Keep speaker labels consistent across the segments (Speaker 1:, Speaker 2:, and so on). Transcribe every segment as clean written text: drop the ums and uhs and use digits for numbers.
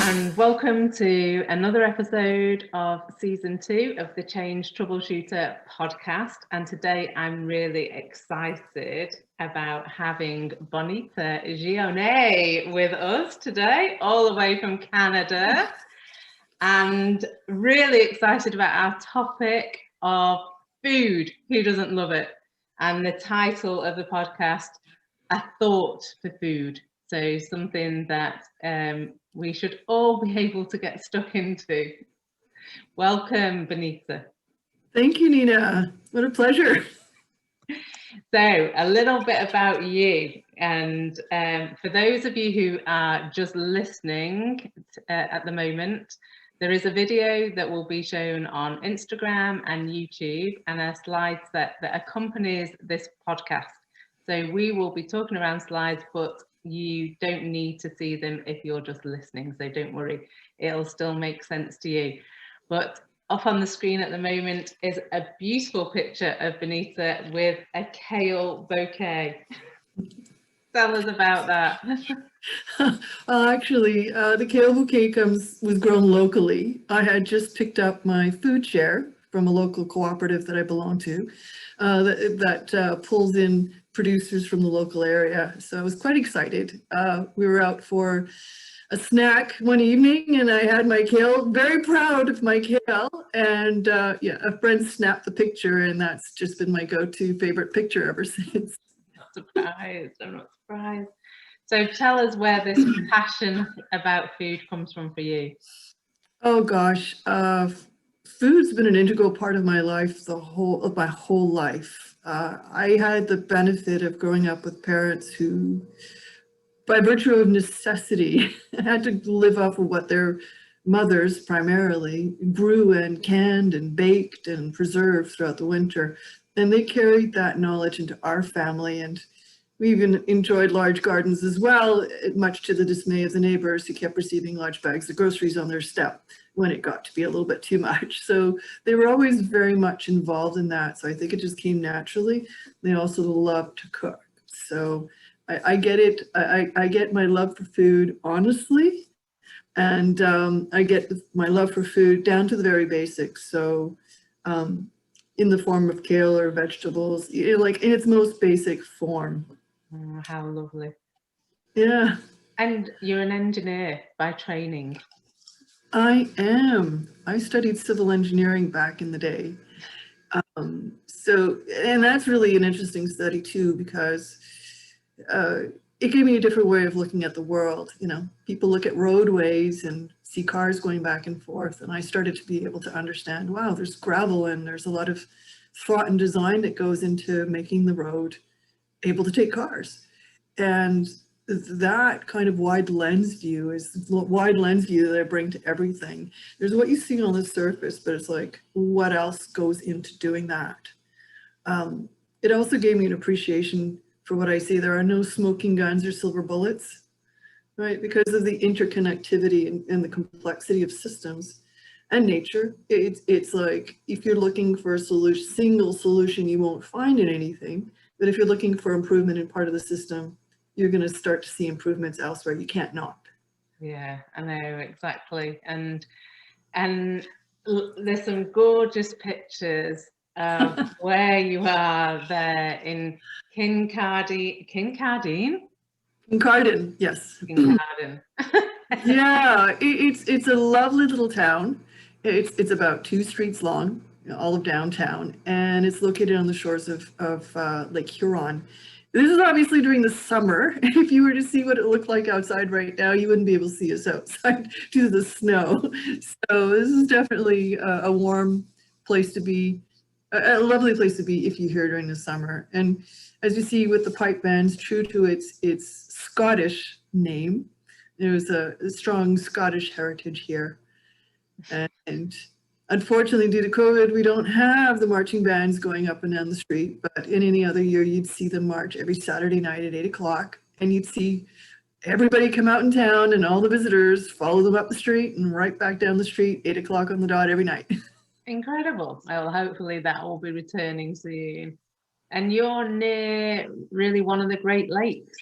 Speaker 1: Hi, and welcome to another episode of season 2 of the Change Troubleshooter podcast. And today I'm really excited about having Bonita Gionet with us today, all the way from Canada, and really excited about our topic of food. Who doesn't love it? And the title of the podcast, A Thought for Food. So something that we should all be able to get stuck into. Welcome, Bonita.
Speaker 2: Thank you, Nina. What a pleasure.
Speaker 1: So a little bit about you. And for those of you who are just listening at the moment, there is a video that will be shown on Instagram and YouTube and a slide set that accompanies this podcast. So we will be talking around slides, but you don't need to see them if you're just listening. So don't worry, it'll still make sense to you. But up on the screen at the moment is a beautiful picture of Bonita with a kale bouquet. Tell us about that.
Speaker 2: Actually, the kale bouquet was grown locally. I had just picked up my food share from a local cooperative that I belong to that pulls in producers from the local area. So I was quite excited. We were out for a snack one evening and I had my kale, very proud of my kale. And yeah, a friend snapped the picture and that's just been my go-to favorite picture ever since.
Speaker 1: I'm not surprised. So tell us where this passion about food comes from for you.
Speaker 2: Oh gosh, food's been an integral part of my life, my whole life. I had the benefit of growing up with parents who, by virtue of necessity, had to live off of what their mothers primarily grew and canned and baked and preserved throughout the winter. And they carried that knowledge into our family, and we even enjoyed large gardens as well, much to the dismay of the neighbors who kept receiving large bags of groceries on their step when it got to be a little bit too much. So they were always very much involved in that. So I think it just came naturally. They also love to cook. So I get it. I get my love for food honestly. And I get my love for food down to the very basics. So in the form of kale or vegetables, like in its most basic form.
Speaker 1: Oh, how lovely.
Speaker 2: Yeah.
Speaker 1: And you're an engineer by training.
Speaker 2: I am. I studied civil engineering back in the day. And that's really an interesting study too, because it gave me a different way of looking at the world. You know, people look at roadways and see cars going back and forth. And I started to be able to understand, wow, there's gravel and there's a lot of thought and design that goes into making the road able to take cars. And that kind of wide lens view is the wide lens view that I bring to everything. There's what you see on the surface, but it's like, what else goes into doing that? It also gave me an appreciation for what I say. There are no smoking guns or silver bullets, right? Because of the interconnectivity and the complexity of systems and nature. It's like, if you're looking for a single solution, you won't find in anything. But if you're looking for improvement in part of the system, you're going to start to see improvements elsewhere. You can't not.
Speaker 1: Yeah, I know, exactly. And there's some gorgeous pictures of where you are there in Kincardine?
Speaker 2: Kincardine, yes.
Speaker 1: Kincardine.
Speaker 2: Yeah, it's a lovely little town. It's about 2 streets long, all of downtown, and it's located on the shores of Lake Huron. This is obviously during the summer. If you were to see what it looked like outside right now, you wouldn't be able to see us outside due to the snow. So this is definitely a warm place to be, a lovely place to be if you're here during the summer. And as you see with the pipe bands, true to its Scottish name, there's a strong Scottish heritage here. And unfortunately, due to COVID, we don't have the marching bands going up and down the street, but in any other year, you'd see them march every Saturday night at 8 o'clock, and you'd see everybody come out in town and all the visitors follow them up the street and right back down the street, 8 o'clock on the dot every night.
Speaker 1: Incredible. Well, hopefully that will be returning soon. And you're near really one of the Great Lakes.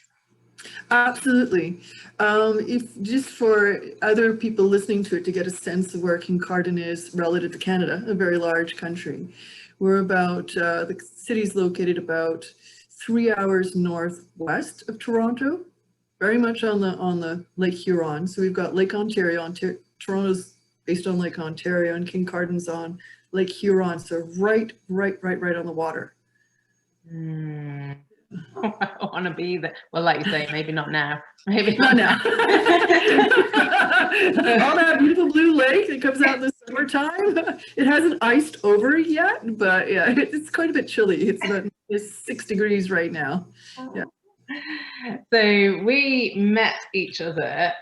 Speaker 2: Absolutely. If just for other people listening to it to get a sense of where Kincardine is relative to Canada, a very large country, we're about, the city's located about 3 hours northwest of Toronto, very much on the Lake Huron. So we've got Lake Ontario, Toronto's based on Lake Ontario, and Kincardines on Lake Huron. So right on the water.
Speaker 1: Mm. I want to be there. Well, like you say, maybe not now. Maybe
Speaker 2: Not now. All that beautiful blue lake that comes out in the summertime. It hasn't iced over yet, but yeah, it's quite a bit chilly. It's 6 degrees right now. Yeah.
Speaker 1: So we met each other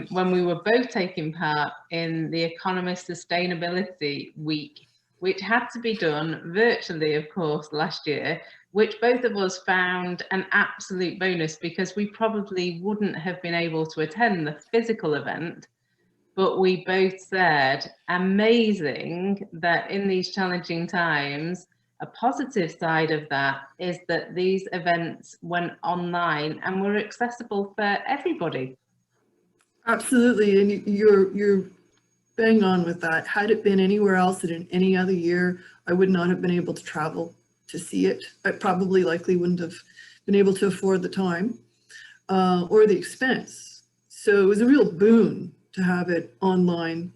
Speaker 1: when we were both taking part in the Economist Sustainability Week, which had to be done virtually, of course, last year, which both of us found an absolute bonus because we probably wouldn't have been able to attend the physical event. But we both said, amazing that in these challenging times, a positive side of that is that these events went online and were accessible for everybody.
Speaker 2: Absolutely, and you're bang on with that. Had it been anywhere else and in any other year, I would not have been able to travel to see it. I probably likely wouldn't have been able to afford the time or the expense. So it was a real boon to have it online,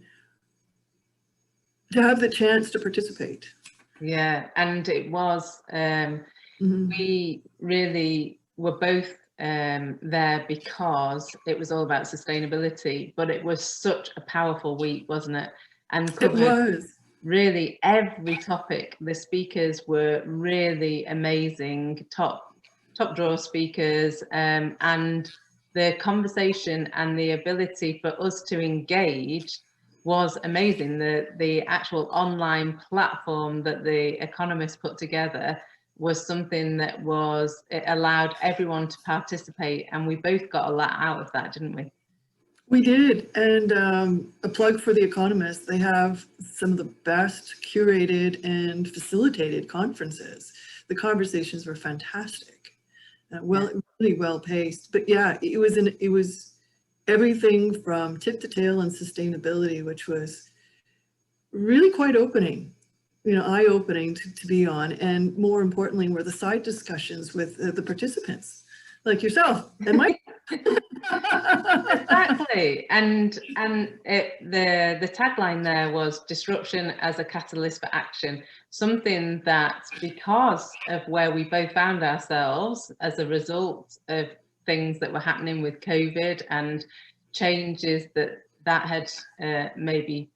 Speaker 2: to have the chance to participate.
Speaker 1: Yeah, and it was, we really were both there because it was all about sustainability, but it was such a powerful week, wasn't it? And covered really every topic. The speakers were really amazing, top draw speakers, and the conversation and the ability for us to engage was amazing. The actual online platform that the Economist put together was something that it allowed everyone to participate, and we both got a lot out of that, didn't we?
Speaker 2: We did, and a plug for The Economist. They have some of the best curated and facilitated conferences. The conversations were fantastic, really well paced. But yeah, it was everything from tip to tail on sustainability, which was really quite opening, eye-opening to be on. And more importantly, were the side discussions with the participants, like yourself and Mike.
Speaker 1: Exactly, and the tagline there was disruption as a catalyst for action, something that, because of where we both found ourselves as a result of things that were happening with COVID and changes that had maybe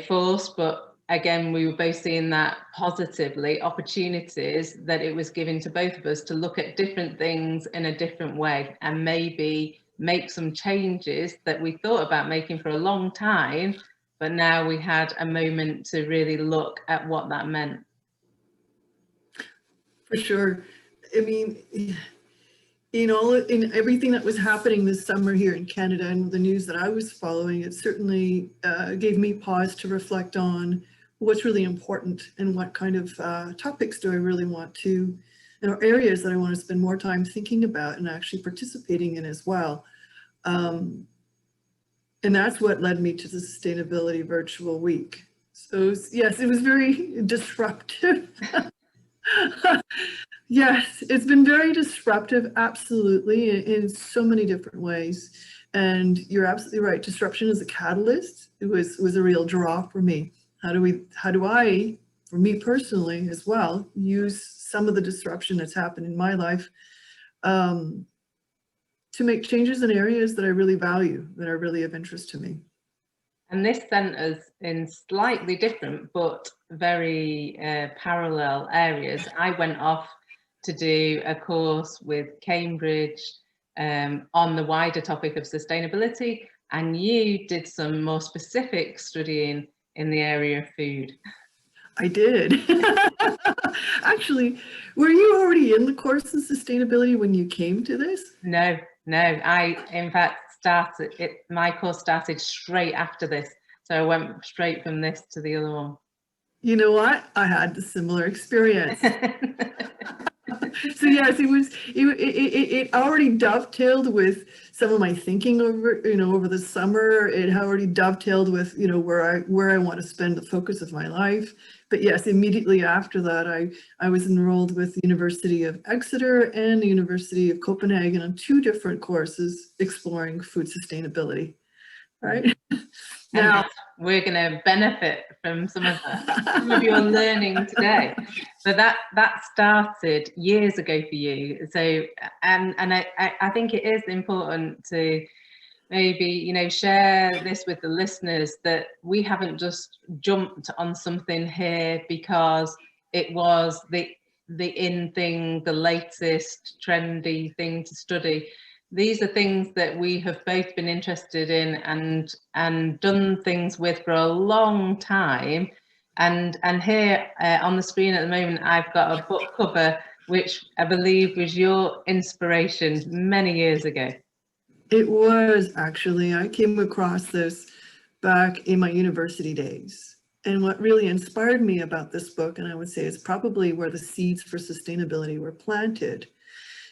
Speaker 1: forced, but again, we were both seeing that positively, opportunities that it was giving to both of us to look at different things in a different way and maybe make some changes that we thought about making for a long time, but now we had a moment to really look at what that meant.
Speaker 2: For sure. I mean, in everything that was happening this summer here in Canada and the news that I was following, it certainly gave me pause to reflect on what's really important and what kind of topics do I really want to, areas that I want to spend more time thinking about and actually participating in as well. And that's what led me to the Sustainability Virtual Week. So yes, it was very disruptive. Yes, it's been very disruptive, absolutely, in so many different ways. And you're absolutely right. Disruption is a catalyst. It was a real draw for me. How do I, for me personally as well, use some of the disruption that's happened in my life to make changes in areas that I really value, that are really of interest to me.
Speaker 1: And this sent us in slightly different but very parallel areas. I went off to do a course with Cambridge on the wider topic of sustainability, and you did some more specific studying in the area of food.
Speaker 2: I did. Actually, were you already in the course in sustainability when you came to this?
Speaker 1: No, I in fact started it. My course started straight after this, so I went straight from this to the other one.
Speaker 2: You know what? I had the similar experience. So yes, it already dovetailed with some of my thinking over the summer. It already dovetailed with where I want to spend the focus of my life. But yes, immediately after that, I was enrolled with the University of Exeter and the University of Copenhagen on 2 different courses exploring food sustainability. Right.
Speaker 1: And we're going to benefit from some of your learning today. But that started years ago for you. So and I think it is important to maybe share this with the listeners, that we haven't just jumped on something here because it was the in thing, the latest trendy thing to study. These are things that we have both been interested in and done things with for a long time. And here on the screen at the moment, I've got a book cover, which I believe was your inspiration many years ago.
Speaker 2: It was, actually. I came across this back in my university days. And what really inspired me about this book, and I would say is probably where the seeds for sustainability were planted,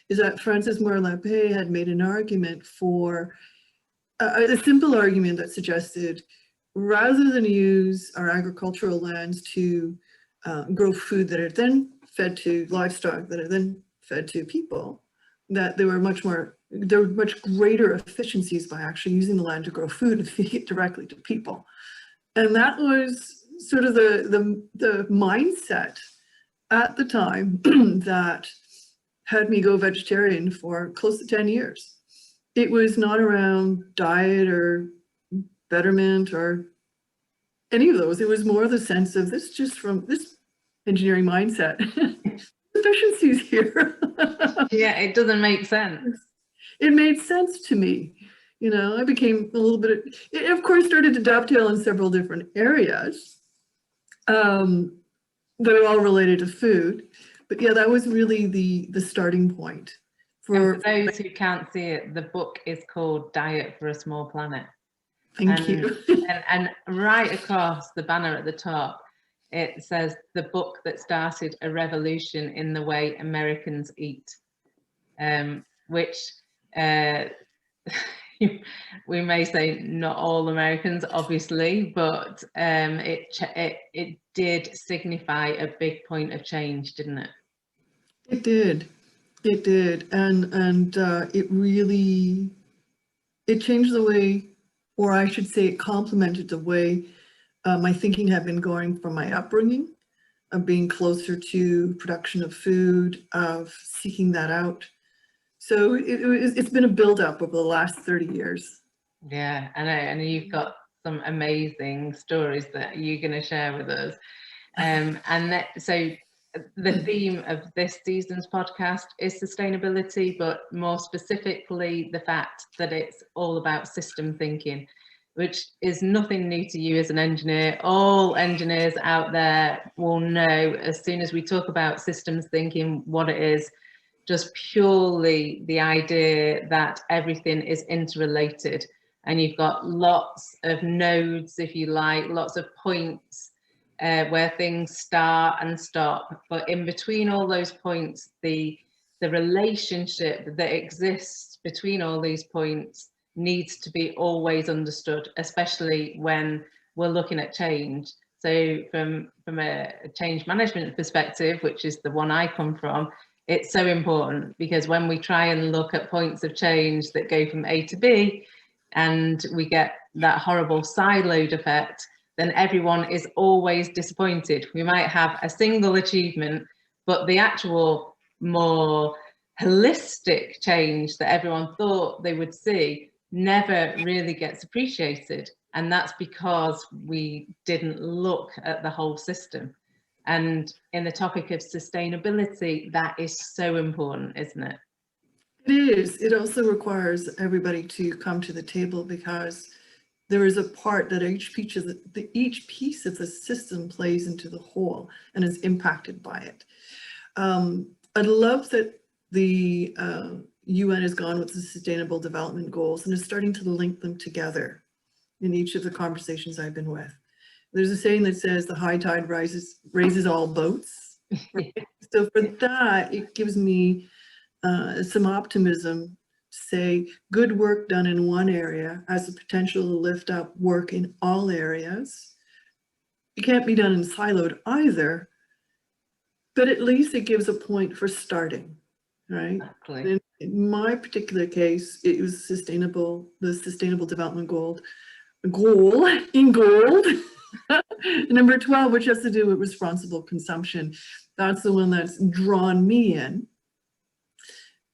Speaker 2: is that Francis Moore-Lappé had made an argument for a simple argument that suggested, rather than use our agricultural lands to grow food that are then fed to livestock, that are then fed to people, that there were much greater efficiencies by actually using the land to grow food and feed it directly to people. And that was sort of the mindset at the time that had me go vegetarian for close to 10 years. It was not around diet or betterment or any of those. It was more the sense of this, just from this engineering mindset. Efficiencies here.
Speaker 1: Yeah, it doesn't make sense.
Speaker 2: It made sense to me. I became a little bit, it of course started to dovetail in several different areas that are all related to food. But yeah, that was really the starting point.
Speaker 1: For those who can't see it, the book is called Diet for a Small Planet.
Speaker 2: Thank you.
Speaker 1: and right across the banner at the top, it says the book that started a revolution in the way Americans eat, which we may say not all Americans, obviously, but it did signify a big point of change, didn't it?
Speaker 2: It did. It did. And it really, it changed the way, or I should say it complemented the way my thinking had been going from my upbringing, of being closer to production of food, of seeking that out. So it's been a build-up over the last 30 years.
Speaker 1: Yeah, I know. And you've got some amazing stories that you're going to share with us. So the theme of this season's podcast is sustainability, but more specifically the fact that it's all about system thinking, which is nothing new to you as an engineer. All engineers out there will know, as soon as we talk about systems thinking, what it is. Just purely the idea that everything is interrelated, and you've got lots of nodes, if you like, lots of points where things start and stop, but in between all those points, the relationship that exists between all these points needs to be always understood, especially when we're looking at change. So from a change management perspective, which is the one I come from, it's so important, because when we try and look at points of change that go from A to B, and we get that horrible siloed effect, then everyone is always disappointed. We might have a single achievement, but the actual more holistic change that everyone thought they would see never really gets appreciated. And that's because we didn't look at the whole system. And in the topic of sustainability, that is so important, isn't it?
Speaker 2: It is. It also requires everybody to come to the table, because there is a part that each piece of the system plays into the whole and is impacted by it. I love that the UN has gone with the Sustainable Development Goals and is starting to link them together in each of the conversations I've been with. There's a saying that says the high tide raises all boats. Right? So for that, it gives me some optimism to say good work done in one area has the potential to lift up work in all areas. It can't be done in siloed either, but at least it gives a point for starting, right?
Speaker 1: Exactly.
Speaker 2: In my particular case, it was the sustainable development goal in gold. Number 12, which has to do with responsible consumption. That's the one that's drawn me in.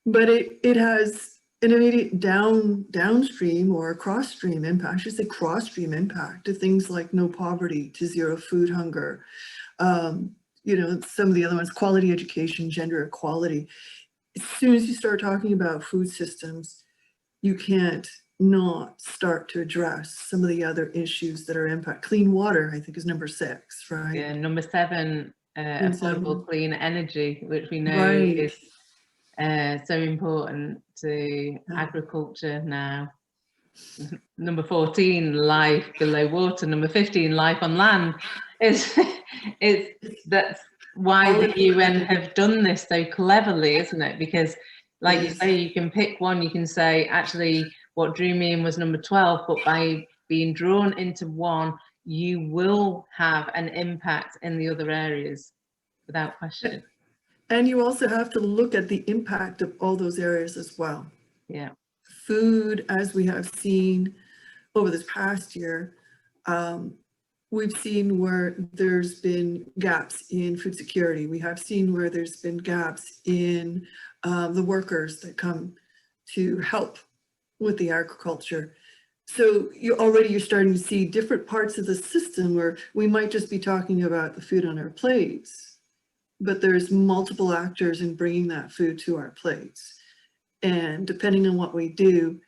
Speaker 2: But it has an immediate downstream or cross-stream impact. I should say cross-stream impact to things like no poverty, to zero food hunger. You know, some of the other ones, quality education, gender equality. As soon as you start talking about food systems, you can't not start to address some of the other issues that are impact. Clean water, I think, is number 6, right?
Speaker 1: Yeah, number 7,
Speaker 2: And
Speaker 1: affordable clean energy, which we know
Speaker 2: right.
Speaker 1: is so important to agriculture now. Number 14, life below water. Number 15, life on land. That's why the UN have done this so cleverly, isn't it? Because, like you say, you can pick one. You can say, actually, what drew me in was number 12, but by being drawn into one, you will have an impact in the other areas, without question.
Speaker 2: And you also have to look at the impact of all those areas as well.
Speaker 1: Yeah.
Speaker 2: Food, as we have seen over this past year, we've seen where there's been gaps in food security. We have seen where there's been gaps in the workers that come to help with the agriculture. So you're starting to see different parts of the system where we might just be talking about the food on our plates, but there's multiple actors in bringing that food to our plates. And depending on what we do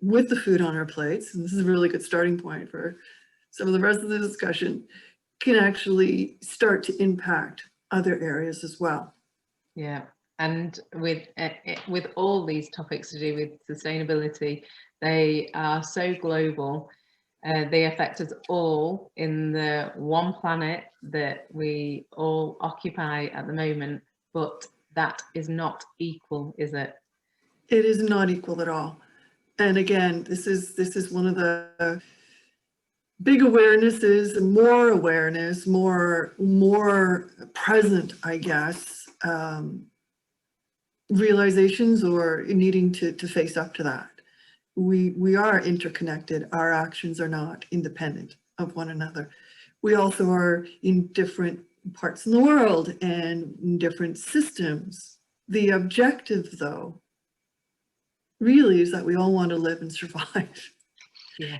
Speaker 2: with the food on our plates, and this is a really good starting point for some of the rest of the discussion, can actually start to impact other areas as well.
Speaker 1: Yeah, and with all these topics to do with sustainability, they are so global. They affect us all in the one planet that we all occupy at the moment, but that is not equal, is it?
Speaker 2: It is not equal at all. And again, this is one of the big awarenesses, more awareness, more present, I guess, realizations or needing to face up to that. We are interconnected. Our actions are not independent of one another. We also are in different parts in the world and in different systems. The objective, though, really is that we all want to live and survive.
Speaker 1: Yeah.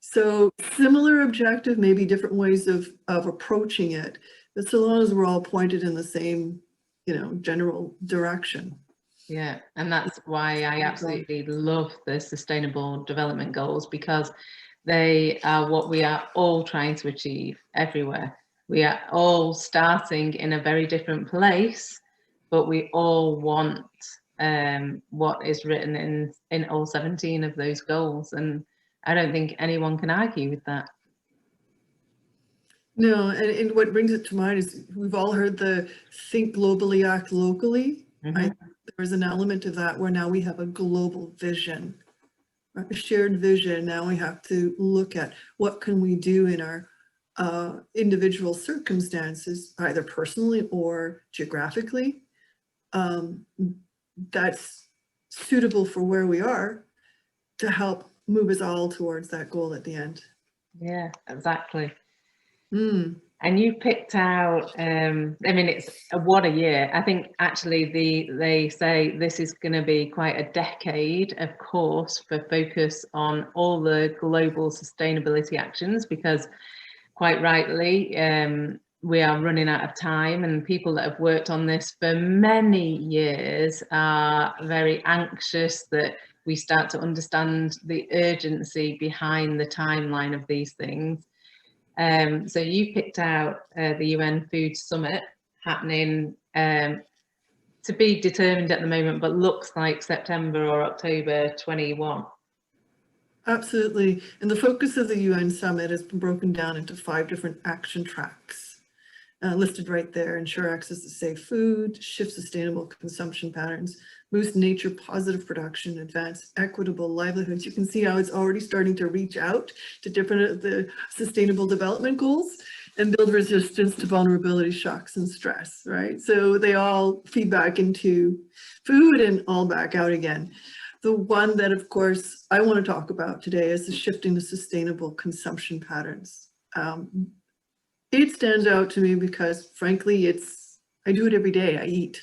Speaker 2: So similar objective, maybe different ways of approaching it, but so long as we're all pointed in the same, general direction.
Speaker 1: Yeah, and that's why I absolutely love the Sustainable Development Goals, because they are what we are all trying to achieve everywhere. We are all starting in a very different place, but we all want what is written in all 17 of those goals, and I don't think anyone can argue with that.
Speaker 2: No, and what brings it to mind is we've all heard the think globally, act locally.
Speaker 1: Mm-hmm.
Speaker 2: There's an element of that where now we have a global vision, a shared vision. Now we have to look at what can we do in our individual circumstances, either personally or geographically, that's suitable for where we are to help move us all towards that goal at the end.
Speaker 1: Yeah, exactly.
Speaker 2: Mm.
Speaker 1: And you picked out, I mean, it's what a year. I think actually they say this is going to be quite a decade, of course, for focus on all the global sustainability actions, because quite rightly, we are running out of time, and people that have worked on this for many years are very anxious that we start to understand the urgency behind the timeline of these things. So you picked out the UN Food Summit happening to be determined at the moment, but looks like September or October 21.
Speaker 2: Absolutely. And the focus of the UN Summit has been broken down into 5 different action tracks. listed right there: ensure access to safe food, shift sustainable consumption patterns, boost nature positive production, advance equitable livelihoods. You can see how it's already starting to reach out to different the sustainable development goals, and build resistance to vulnerability, shocks, and stress, right? So they all feed back into food and all back out again. The one that, of course, I want to talk about today is the shifting to sustainable consumption patterns. It stands out to me because, frankly, I do it every day. I eat.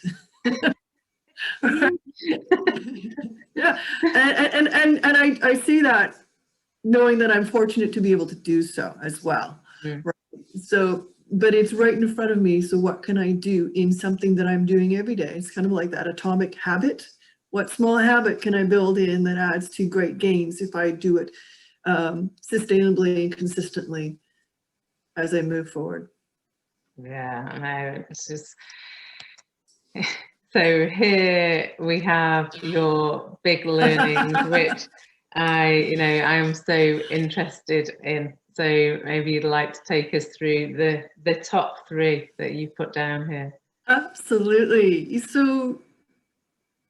Speaker 2: Yeah, and I see that, knowing that I'm fortunate to be able to do so as well.
Speaker 1: Mm.
Speaker 2: Right? So, but it's right in front of me. So what can I do in something that I'm doing every day? It's kind of like that atomic habit. What small habit can I build in that adds to great gains if I do it sustainably and consistently as I move forward?
Speaker 1: Yeah, no, it's just so here we have your big learnings, which I am so interested in. So maybe you'd like to take us through the top 3 that you put down here.
Speaker 2: Absolutely. So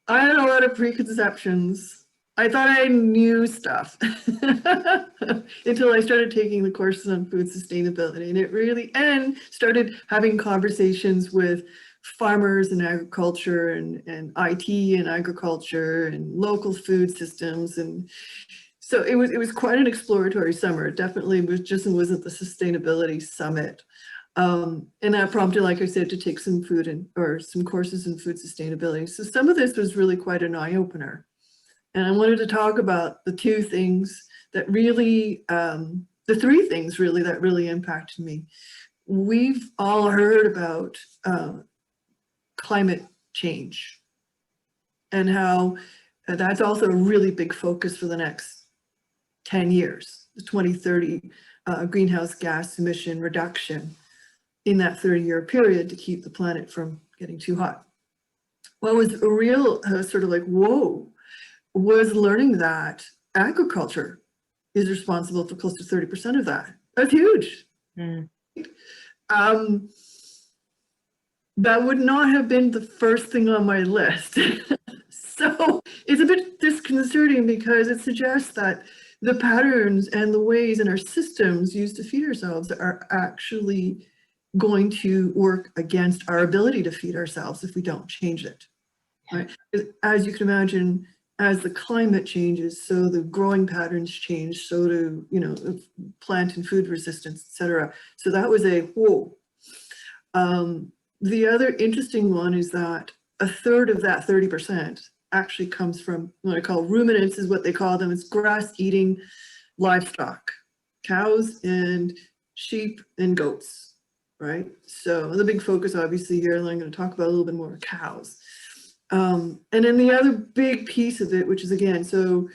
Speaker 2: I had a lot of preconceptions. I thought I knew stuff until I started taking the courses on food sustainability, and started having conversations with farmers and agriculture and IT and agriculture and local food systems. And so it was quite an exploratory summer. It definitely wasn't the sustainability summit. And that prompted, like I said, to take some some courses in food sustainability. So some of this was really quite an eye-opener. And I wanted to talk about the 2 things that really, the 3 things really that really impacted me. We've all heard about climate change and how that's also a really big focus for the next 10 years, the 2030 greenhouse gas emission reduction in that 30-year period to keep the planet from getting too hot. What was a real sort of like, whoa, was learning that agriculture is responsible for close to 30% of that. That's huge.
Speaker 1: Mm.
Speaker 2: That would not have been the first thing on my list. So it's a bit disconcerting because it suggests that the patterns and the ways in our systems used to feed ourselves are actually going to work against our ability to feed ourselves if we don't change it. Right? As you can imagine, as the climate changes, so the growing patterns change, so do, plant and food resistance, et cetera. So that was a whoa. The other interesting one is that a third of that 30% actually comes from what I call ruminants, is what they call them. It's grass-eating livestock, cows and sheep and goats, right? So the big focus obviously here, and I'm going to talk about a little bit more cows. And then the other big piece of it, which is again, so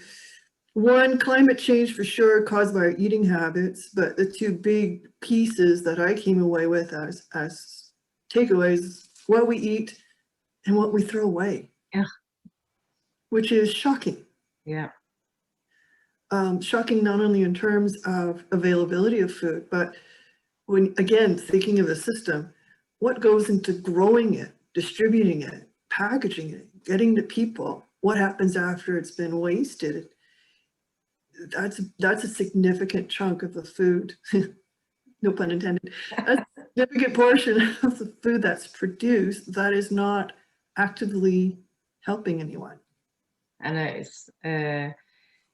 Speaker 2: one, climate change for sure caused by our eating habits, but the 2 big pieces that I came away with as takeaways, what we eat and what we throw away.
Speaker 1: Yeah.
Speaker 2: Which is shocking.
Speaker 1: Yeah.
Speaker 2: Shocking not only in terms of availability of food, but when, again, thinking of the system, what goes into growing it, distributing it, packaging it, getting to people, what happens after it's been wasted? That's a significant chunk of the food, no pun intended, a significant portion of the food that's produced that is not actively helping anyone.
Speaker 1: I know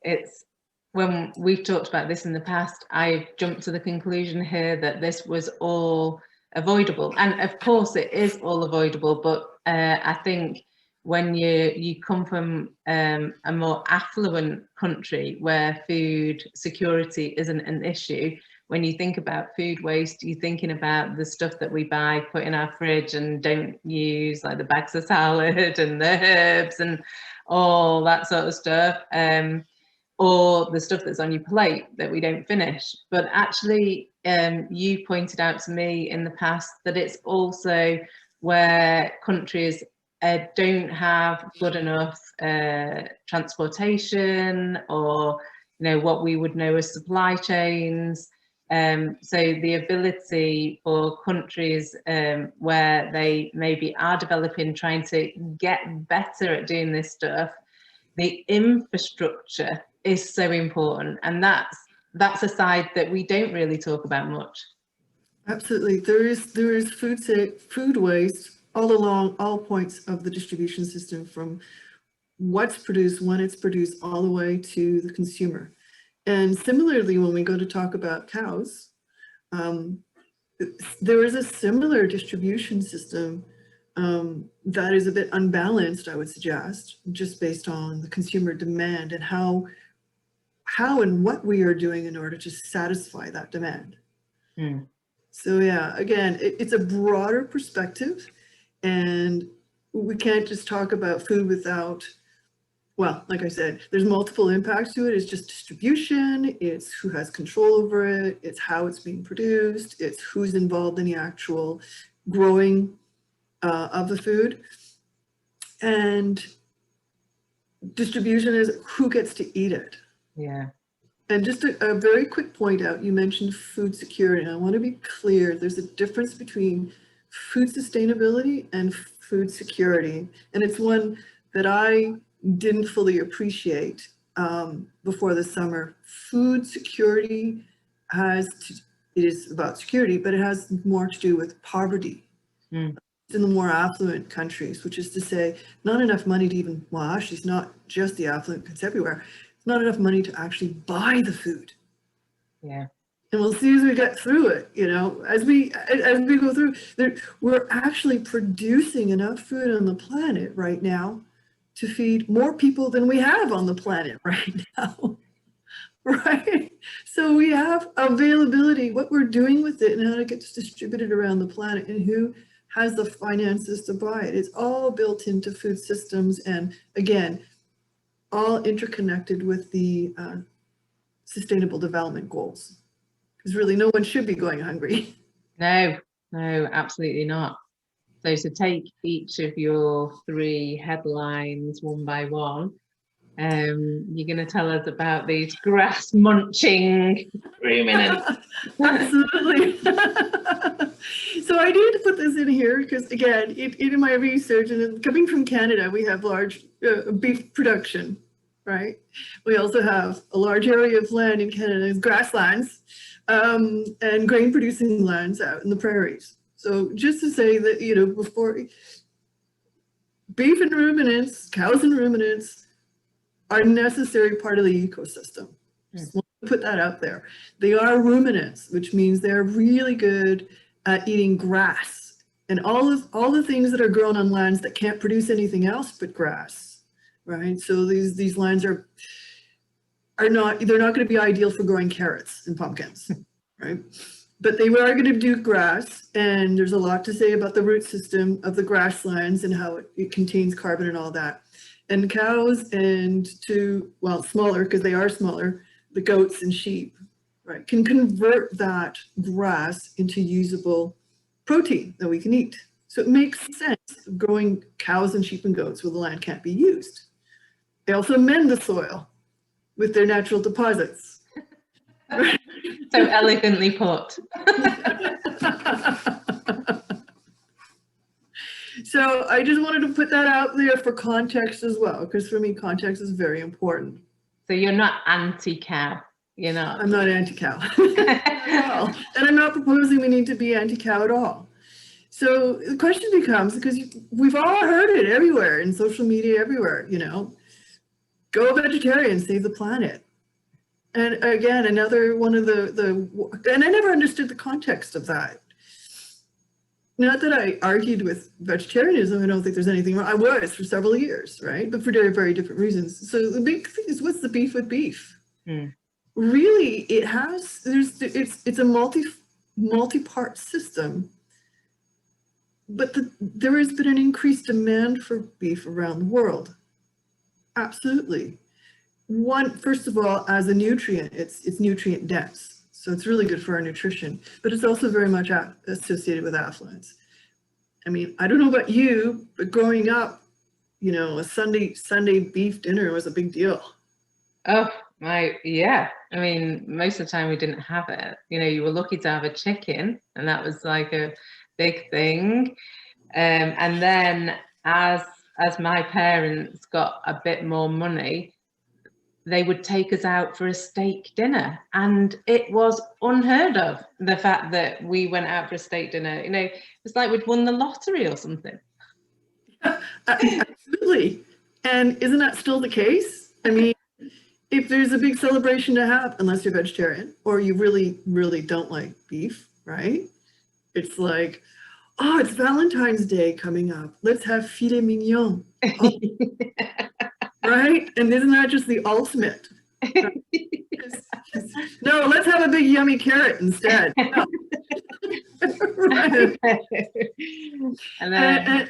Speaker 1: it's when we've talked about this in the past, I've jumped to the conclusion here that this was all avoidable, and of course it is all avoidable, but I think when you come from a more affluent country where food security isn't an issue, when you think about food waste, you're thinking about the stuff that we buy, put in our fridge and don't use, like the bags of salad and the herbs and all that sort of stuff, or the stuff that's on your plate that we don't finish. But actually, you pointed out to me in the past that it's also where countries don't have good enough transportation, or what we would know as supply chains, So the ability for countries where they maybe are developing, trying to get better at doing this stuff, the infrastructure is so important, and that's a side that we don't really talk about much.
Speaker 2: Absolutely, there is food waste all along all points of the distribution system, from what's produced, when it's produced, all the way to the consumer. And similarly, when we go to talk about cows, there is a similar distribution system that is a bit unbalanced, I would suggest, just based on the consumer demand and how and what we are doing in order to satisfy that demand.
Speaker 1: Mm.
Speaker 2: So yeah, again, it's a broader perspective, and we can't just talk about food without, well, like I said, there's multiple impacts to it. It's just distribution, it's who has control over it, it's how it's being produced, it's who's involved in the actual growing of the food. And distribution is who gets to eat it.
Speaker 1: Yeah.
Speaker 2: And just a very quick point out, you mentioned food security. And I want to be clear, there's a difference between food sustainability and food security. And it's one that I didn't fully appreciate before the summer. Food security it is about security, but it has more to do with poverty.
Speaker 1: Mm.
Speaker 2: In the more affluent countries, which is to say, not enough money to even, well, actually, it's not just the affluent, it's everywhere. It's not enough money to actually buy the food.
Speaker 1: Yeah.
Speaker 2: And we'll see as we get through it, you know, as we go through, we're actually producing enough food on the planet right now to feed more people than we have on the planet right now. Right? So we have availability, what we're doing with it and how it gets distributed around the planet and who has the finances to buy it. It's all built into food systems, and again, all interconnected with the sustainable development goals. Because really no one should be going hungry.
Speaker 1: No, absolutely not. So to take each of your 3 headlines one by one, you're going to tell us about these grass munching ruminants.
Speaker 2: Absolutely. So I needed to put this in here because, again, in my research, and coming from Canada, we have large beef production, right? We also have a large area of land in Canada, grasslands, and grain producing lands out in the prairies. So just to say that, you know, before beef and ruminants, cows and ruminants are a necessary part of the ecosystem. Just want to put that out there. They are ruminants, which means they're really good at eating grass and all the things that are grown on lands that can't produce anything else but grass, right? So these lands are not, they're not going to be ideal for growing carrots and pumpkins, right? But they are going to do grass, and there's a lot to say about the root system of the grasslands and how it contains carbon and all that. And cows and smaller, because they are smaller, the goats and sheep, right, can convert that grass into usable protein that we can eat. So it makes sense growing cows and sheep and goats where the land can't be used. They also mend the soil with their natural deposits.
Speaker 1: So elegantly put.
Speaker 2: So I just wanted to put that out there for context as well, because for me, context is very important.
Speaker 1: So you're not anti-cow, you're not?
Speaker 2: I'm not anti-cow at all. And I'm not proposing we need to be anti-cow at all. So the question becomes, because we've all heard it everywhere, in social media, everywhere, you know, go vegetarian, save the planet. And again, another one of and I never understood the context of that. Not that I argued with vegetarianism, I don't think there's anything wrong. I was for several years, right? But for very, very different reasons. So the big thing is, what's the beef with beef?
Speaker 1: Mm.
Speaker 2: Really, it's a multi-part system, but there has been an increased demand for beef around the world. Absolutely. First of all, as a nutrient, it's nutrient dense. So it's really good for our nutrition, but it's also very much associated with affluence. I mean, I don't know about you, but growing up, you know, a Sunday beef dinner was a big deal.
Speaker 1: Oh, Yeah, I mean, most of the time we didn't have it. You know, you were lucky to have a chicken, and that was like a big thing. And then as my parents got a bit more money, they would take us out for a steak dinner, and it was unheard of, the fact that we went out for a steak dinner. You know, it's like we'd won the lottery or something.
Speaker 2: Absolutely. And isn't that still the case? I mean, if there's a big celebration to have, unless you're vegetarian or you really, really don't like beef, right? It's like, oh, it's Valentine's Day coming up. Let's have filet mignon. Oh, right? And isn't that just the ultimate? No, let's have a big yummy carrot instead. No. Right.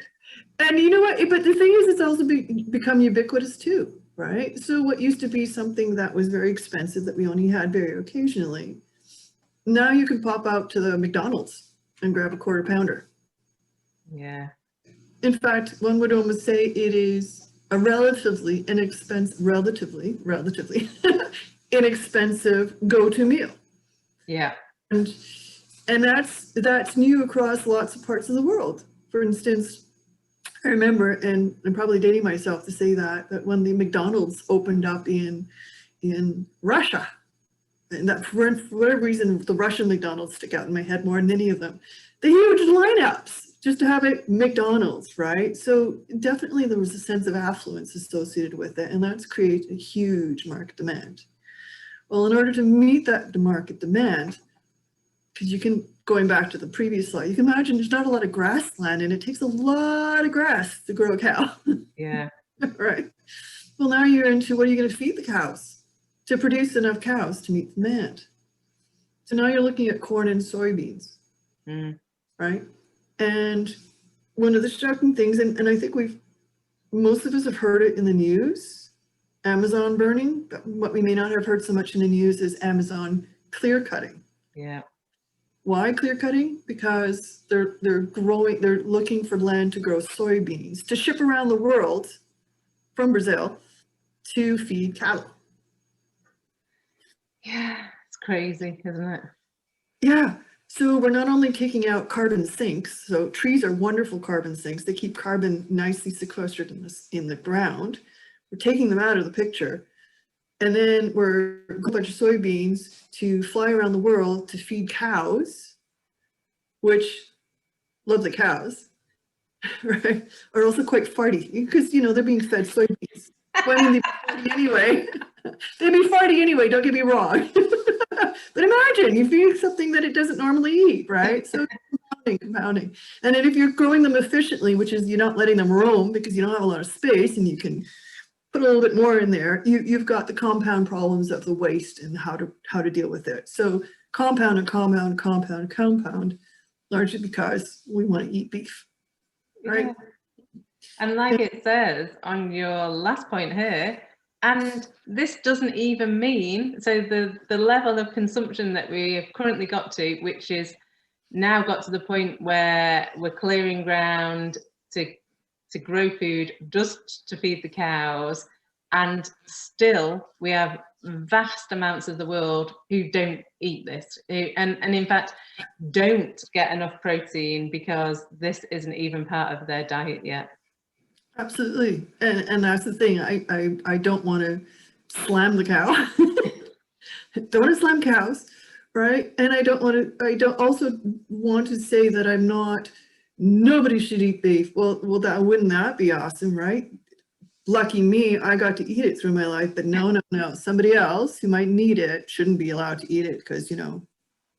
Speaker 2: And you know what? But the thing is, it's also become ubiquitous too, right? So what used to be something that was very expensive that we only had very occasionally, now you can pop out to the McDonald's and grab a quarter pounder.
Speaker 1: Yeah.
Speaker 2: In fact, one would almost say it is a relatively inexpensive go-to meal.
Speaker 1: Yeah.
Speaker 2: And that's new across lots of parts of the world. For instance, I remember, and I'm probably dating myself to say that when the McDonald's opened up in Russia, and that for whatever reason, the Russian McDonald's stick out in my head more than any of them, the huge lineups just to have it McDonald's, right? So definitely there was a sense of affluence associated with it, and that's created a huge market demand. Well, in order to meet that market demand, because you can, going back to the previous slide, you can imagine there's not a lot of grassland and it takes a lot of grass to grow a cow.
Speaker 1: Yeah.
Speaker 2: Right. Well, now you're into, what are you going to feed the cows to produce enough cows to meet demand? So now you're looking at corn and soybeans, right? And one of the shocking things, and I think most of us have heard it in the news, Amazon burning, but what we may not have heard so much in the news is Amazon clear cutting.
Speaker 1: Yeah.
Speaker 2: Why clear cutting? Because they're looking for land to grow soybeans to ship around the world from Brazil to feed cattle.
Speaker 1: Yeah, it's crazy, isn't it?
Speaker 2: Yeah. So we're not only taking out carbon sinks. So trees are wonderful carbon sinks. They keep carbon nicely sequestered in the ground. We're taking them out of the picture. And then we're a bunch of soybeans to fly around the world to feed cows, which love the cows, right? Are also quite farty because, you know, they're being fed soybeans. Well, I mean, they'd be farty anyway. They'd be farty anyway, don't get me wrong. But imagine you feed something that it doesn't normally eat, right? So compounding. And then if you're growing them efficiently, which is you're not letting them roam because you don't have a lot of space and you can put a little bit more in there, you've got the compound problems of the waste and how to deal with it. So compound and compound, compound, compound, largely because we want to eat beef, right?
Speaker 1: Yeah. And like it says on your last point here, and this doesn't even mean, so the level of consumption that we have currently got to, which is now got to the point where we're clearing ground to grow food just to feed the cows, and still we have vast amounts of the world who don't eat this, and in fact don't get enough protein because this isn't even part of their diet yet.
Speaker 2: Absolutely. And that's the thing. I don't want to slam the cow. Don't want to slam cows, right? And I don't also want to say that nobody should eat beef. Well, wouldn't that be awesome, right? Lucky me, I got to eat it through my life, but no. Somebody else who might need it shouldn't be allowed to eat it because, you know,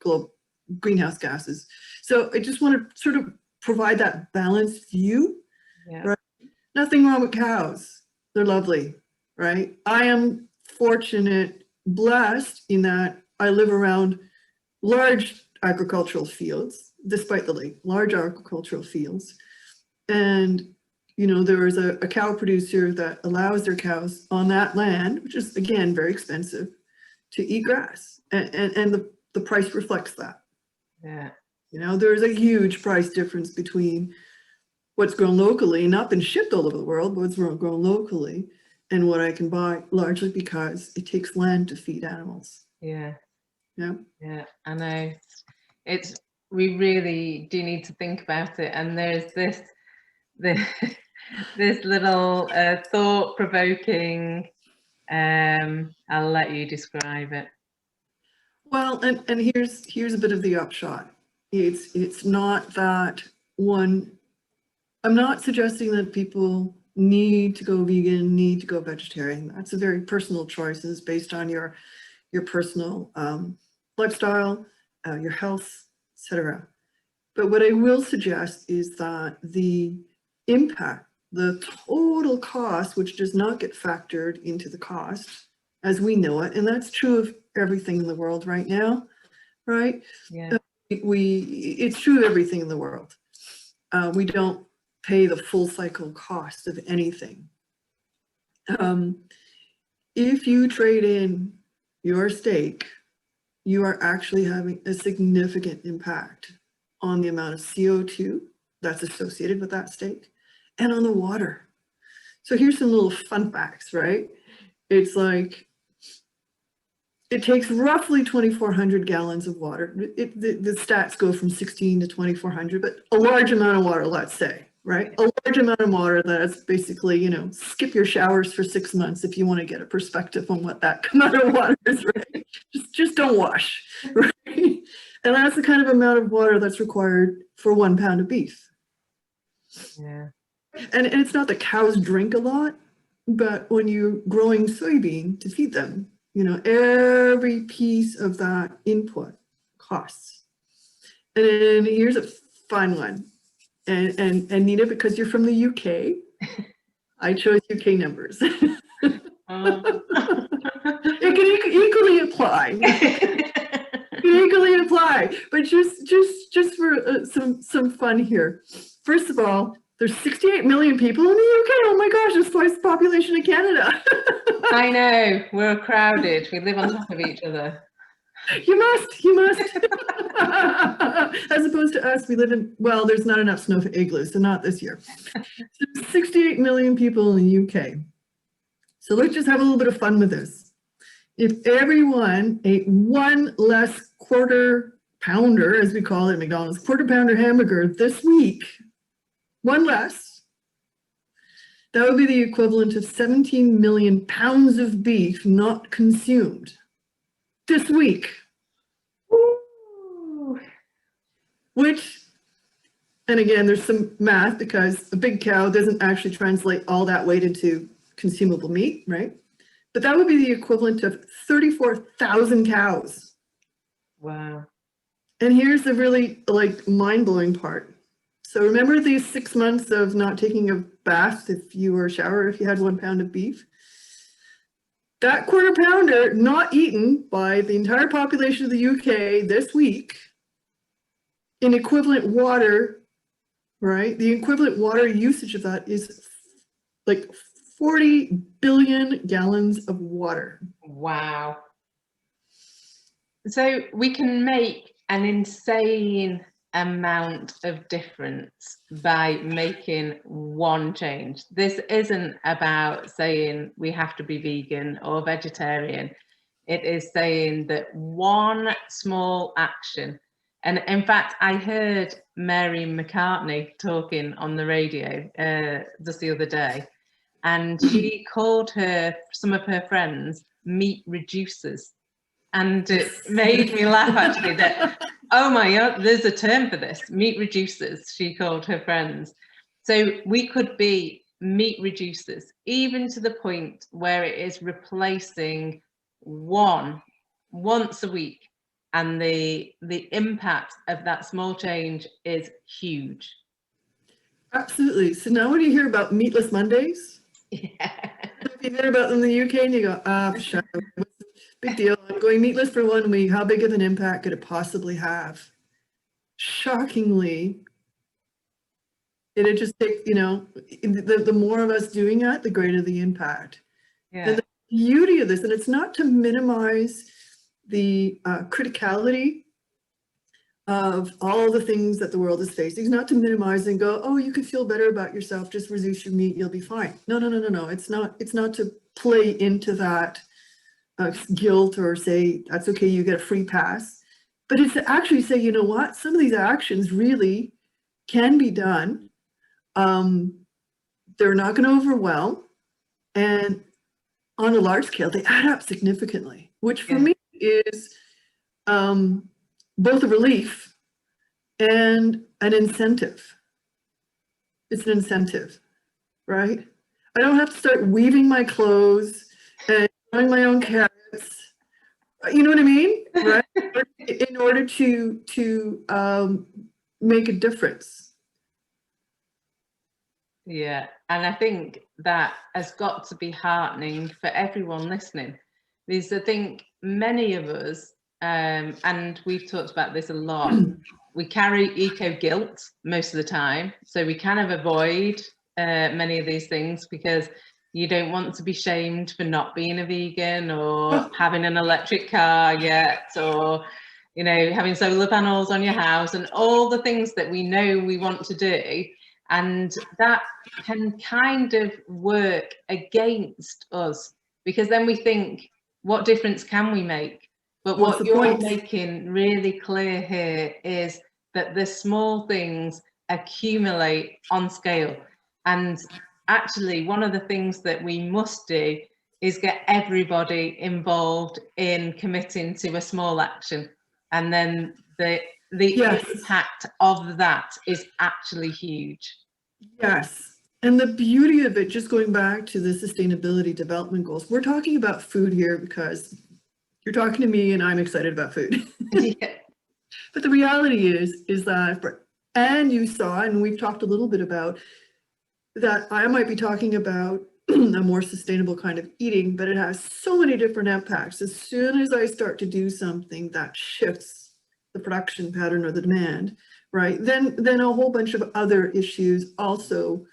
Speaker 2: global greenhouse gases. So I just want to sort of provide that balanced view, right? Nothing wrong with cows. They're lovely, right? I am fortunate, blessed in that I live around large agricultural fields, despite the lake, large agricultural fields. And, you know, there is a cow producer that allows their cows on that land, which is, again, very expensive, to eat grass. And the price reflects that.
Speaker 1: Yeah.
Speaker 2: You know, there's a huge price difference between what's grown locally, not been shipped all over the world, but what's grown locally, and what I can buy, largely because it takes land to feed animals.
Speaker 1: Yeah.
Speaker 2: Yeah.
Speaker 1: Yeah, I know. We really do need to think about it. And there's this this little thought-provoking, I'll let you describe it.
Speaker 2: Well, and here's a bit of the upshot. It's not that one. I'm not suggesting that people need to go vegan, need to go vegetarian. That's a very personal choices based on your personal lifestyle, your health, etc. But what I will suggest is that the impact, the total cost, which does not get factored into the cost as we know it, and that's true of everything in the world right now, right?
Speaker 1: Yeah.
Speaker 2: It's true of everything in the world. We don't pay the full cycle cost of anything. If you trade in your steak, you are actually having a significant impact on the amount of CO2 that's associated with that steak and on the water. So here's some little fun facts, right? It's like, it takes roughly 2,400 gallons of water. The stats go from 16 to 2,400, but a large amount of water, let's say, right? A large amount of water that's basically, you know, skip your showers for 6 months if you want to get a perspective on what that amount of water is, right? Just don't wash, right? And that's the kind of amount of water that's required for 1 pound of beef.
Speaker 1: Yeah.
Speaker 2: And it's not that cows drink a lot, but when you're growing soybean to feed them, you know, every piece of that input costs. And then here's a fun one. And Nina, because you're from the UK, I chose UK numbers. It can equally apply. Equally apply, but just for some fun here. First of all, there's 68 million people in the UK. Oh my gosh, it's twice the population of Canada.
Speaker 1: I know, we're crowded. We live on top of each other.
Speaker 2: You must. As opposed to us, we live in, well, there's not enough snow for igloos, so not this year. So 68 million people in the UK. So let's just have a little bit of fun with this. If everyone ate 1 less quarter pounder, as we call it at McDonald's, quarter pounder hamburger this week, 1 less, that would be the equivalent of 17 million pounds of beef not consumed this week.
Speaker 1: Ooh.
Speaker 2: Which, and again, there's some math because a big cow doesn't actually translate all that weight into consumable meat, right? But that would be the equivalent of 34,000 cows.
Speaker 1: Wow.
Speaker 2: And here's the really like mind-blowing part. So remember these 6 months of not taking a bath if you were shower, if you had 1 pound of beef? That quarter pounder not eaten by the entire population of the UK this week in equivalent water, right? The equivalent water usage of that is like 40 billion gallons of water.
Speaker 1: Wow. So we can make an insane amount of difference by making one change. This isn't about saying we have to be vegan or vegetarian. It is saying that one small action. And in fact, I heard Mary McCartney talking on the radio just the other day, and she called some of her friends meat reducers. And it made me laugh actually that, oh my God, there's a term for this, meat reducers, she called her friends. So we could be meat reducers, even to the point where it is replacing once a week. And the impact of that small change is huge.
Speaker 2: Absolutely. So now when you hear about meatless Mondays,
Speaker 1: Yeah.
Speaker 2: you hear about them in the UK and you go, shut up. Big deal. I'm going meatless for 1 week. How big of an impact could it possibly have? Shockingly, it'd just take, you know, the more of us doing that, the greater the impact.
Speaker 1: Yeah.
Speaker 2: And the beauty of this, and it's not to minimize the criticality of all the things that the world is facing, not to minimize and go, oh, you can feel better about yourself, just reduce your meat, you'll be fine. No, no, no, no, no. It's not to play into that guilt or say, that's okay, you get a free pass. But it's to actually say, you know what, some of these actions really can be done. They're not going to overwhelm. And on a large scale, they add up significantly, which for me is both a relief and an incentive. It's an incentive, right? I don't have to start weaving my clothes and growing my own carrots. You know what I mean? Right? In order to make a difference.
Speaker 1: Yeah, and I think that has got to be heartening for everyone listening. Because I think many of us, and we've talked about this a lot, we carry eco guilt most of the time, so we kind of avoid many of these things because you don't want to be shamed for not being a vegan or having an electric car yet, or you know, having solar panels on your house and all the things that we know we want to do. And that can kind of work against us because then we think, what difference can we make? But what you're making really clear here is that the small things accumulate on scale. And actually, one of the things that we must do is get everybody involved in committing to a small action. And then the impact of that is actually huge.
Speaker 2: Yes. And the beauty of it, just going back to the sustainability development goals, we're talking about food here because you're talking to me and I'm excited about food.
Speaker 1: Yeah.
Speaker 2: But the reality is that, and you saw, and we've talked a little bit about, that I might be talking about a more sustainable kind of eating, but it has so many different impacts. As soon as I start to do something that shifts the production pattern or the demand, right, then a whole bunch of other issues also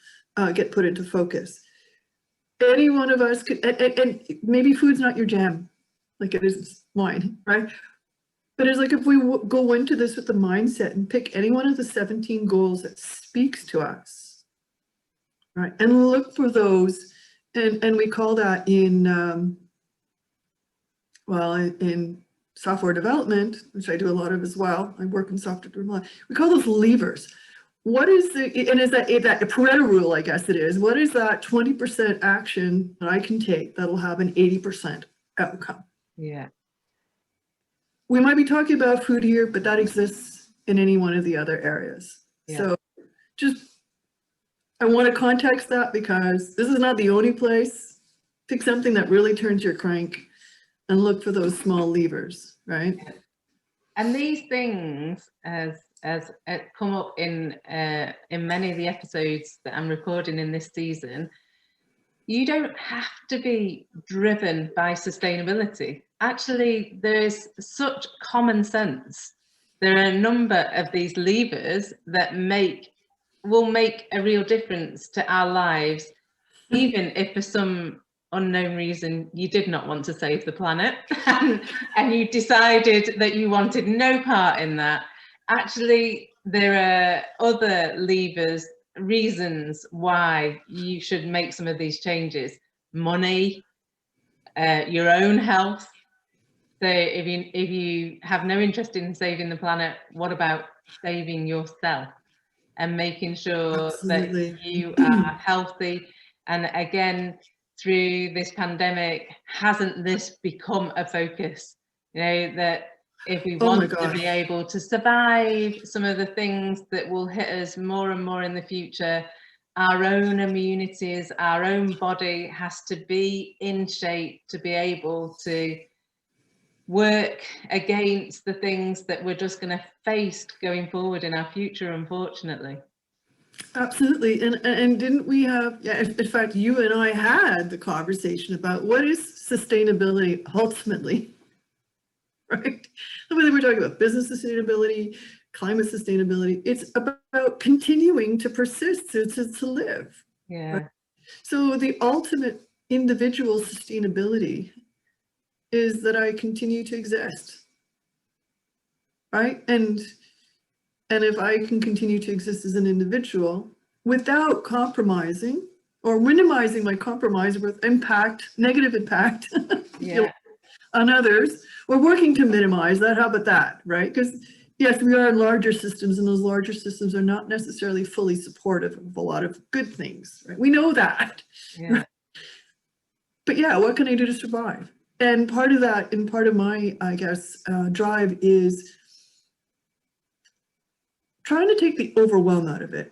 Speaker 2: get put into focus. Any one of us could, and maybe food's not your jam, like it is mine, right? But it's like if we go into this with the mindset and pick any one of the 17 goals that speaks to us, right, and look for those, and we call that in, well, in software development, which I do a lot of as well. I work in software development. We call those levers. What is the, and is that a Pareto rule, I guess it is, what is that 20% action that I can take that'll have an 80% outcome?
Speaker 1: Yeah.
Speaker 2: We might be talking about food here, but that exists in any one of the other areas. Yeah. So just, I want to context that because this is not the only place. Pick something that really turns your crank and look for those small levers, right?
Speaker 1: And these things, as come up in many of the episodes that I'm recording in this season, you don't have to be driven by sustainability. Actually, there's such common sense. There are a number of these levers that will make a real difference to our lives, even if for some unknown reason you did not want to save the planet and you decided that you wanted no part in that. Actually, there are other levers, reasons why you should make some of these changes. Money, your own health. So if you have no interest in saving the planet, what about saving yourself and making sure
Speaker 2: Absolutely.
Speaker 1: that you are healthy? And again, through this pandemic, hasn't this become a focus? You know, that if we want to be able to survive some of the things that will hit us more and more in the future, our own immunities, our own body has to be in shape to be able to work against the things that we're just going to face going forward in our future, unfortunately.
Speaker 2: Absolutely. And didn't we have, yeah, in fact, you and I had the conversation about what is sustainability ultimately, right? Whether we're talking about business sustainability, climate sustainability, it's about continuing to persist, to live.
Speaker 1: Yeah.
Speaker 2: Right? So the ultimate individual sustainability is that I continue to exist, right? And And if I can continue to exist as an individual without compromising or minimizing my compromise with impact, negative impact
Speaker 1: Yeah.
Speaker 2: on others, or working to minimize that, how about that, right? Because yes, we are in larger systems, and those larger systems are not necessarily fully supportive of a lot of good things, right? We know that.
Speaker 1: Yeah.
Speaker 2: Right? But yeah, what can I do to survive? And part of that, and part of my, I guess, drive is trying to take the overwhelm out of it.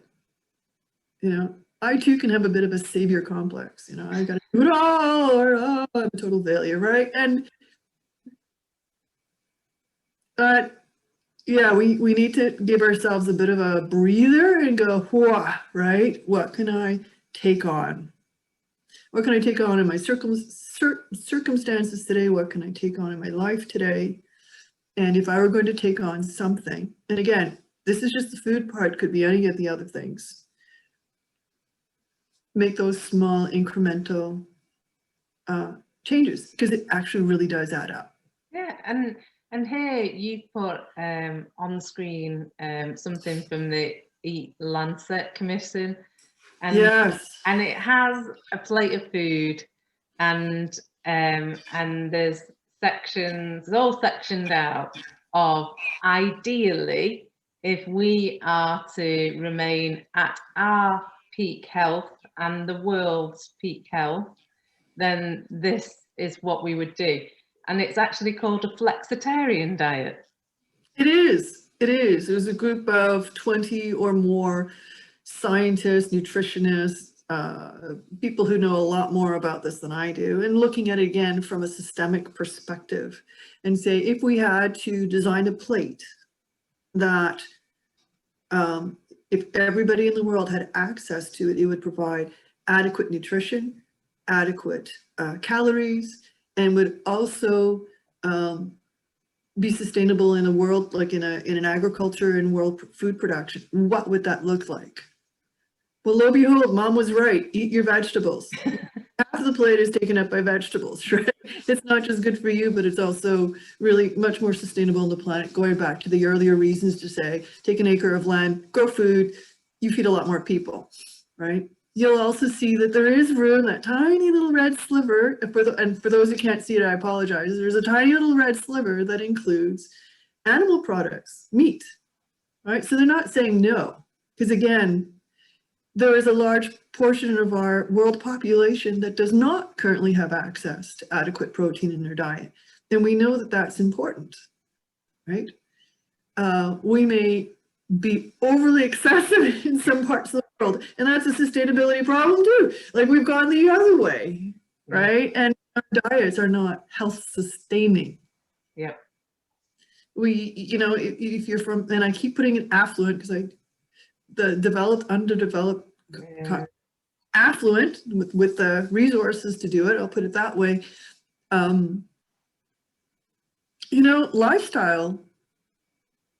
Speaker 2: You know, I too can have a bit of a savior complex. You know, I got to do it all, or oh, I'm a total failure, right? And yeah, we need to give ourselves a bit of a breather and go, whoa, right? What can I take on? What can I take on in my circumstances today? What can I take on in my life today? And if I were going to take on something, and again, this is just the food part, could be any of the other things. Make those small incremental changes, because it actually really does add up.
Speaker 1: Yeah, and here you put on screen something from the Eat Lancet Commission, and
Speaker 2: yes,
Speaker 1: and it has a plate of food, and there's sections, it's all sectioned out of ideally, if we are to remain at our peak health and the world's peak health, then this is what we would do. And it's actually called a flexitarian diet.
Speaker 2: it is. It is. There's a group of 20 or more scientists, nutritionists, people who know a lot more about this than I do, and looking at it again from a systemic perspective and say, if we had to design a plate that if everybody in the world had access to it, it would provide adequate nutrition, adequate calories, and would also be sustainable in a world, like in an agriculture and world food production. What would that look like? Well, lo and behold, mom was right. Eat your vegetables. Half of the plate is taken up by vegetables, right? It's not just good for you, but it's also really much more sustainable on the planet. Going back to the earlier reasons to say, take an acre of land, grow food, you feed a lot more people, right? You'll also see that there is room, that tiny little red sliver, and for those who can't see it, I apologize. There's a tiny little red sliver that includes animal products, meat, right? So they're not saying no, because again, there is a large portion of our world population that does not currently have access to adequate protein in their diet. And we know that that's important, right? We may be overly excessive in some parts of the world, and that's a sustainability problem too. Like we've gone the other way, right? And our diets are not health sustaining.
Speaker 1: Yeah.
Speaker 2: We, you know, if you're from, and I keep putting in affluent because the developed, underdeveloped, affluent with the resources to do it, I'll put it that way. You know, lifestyle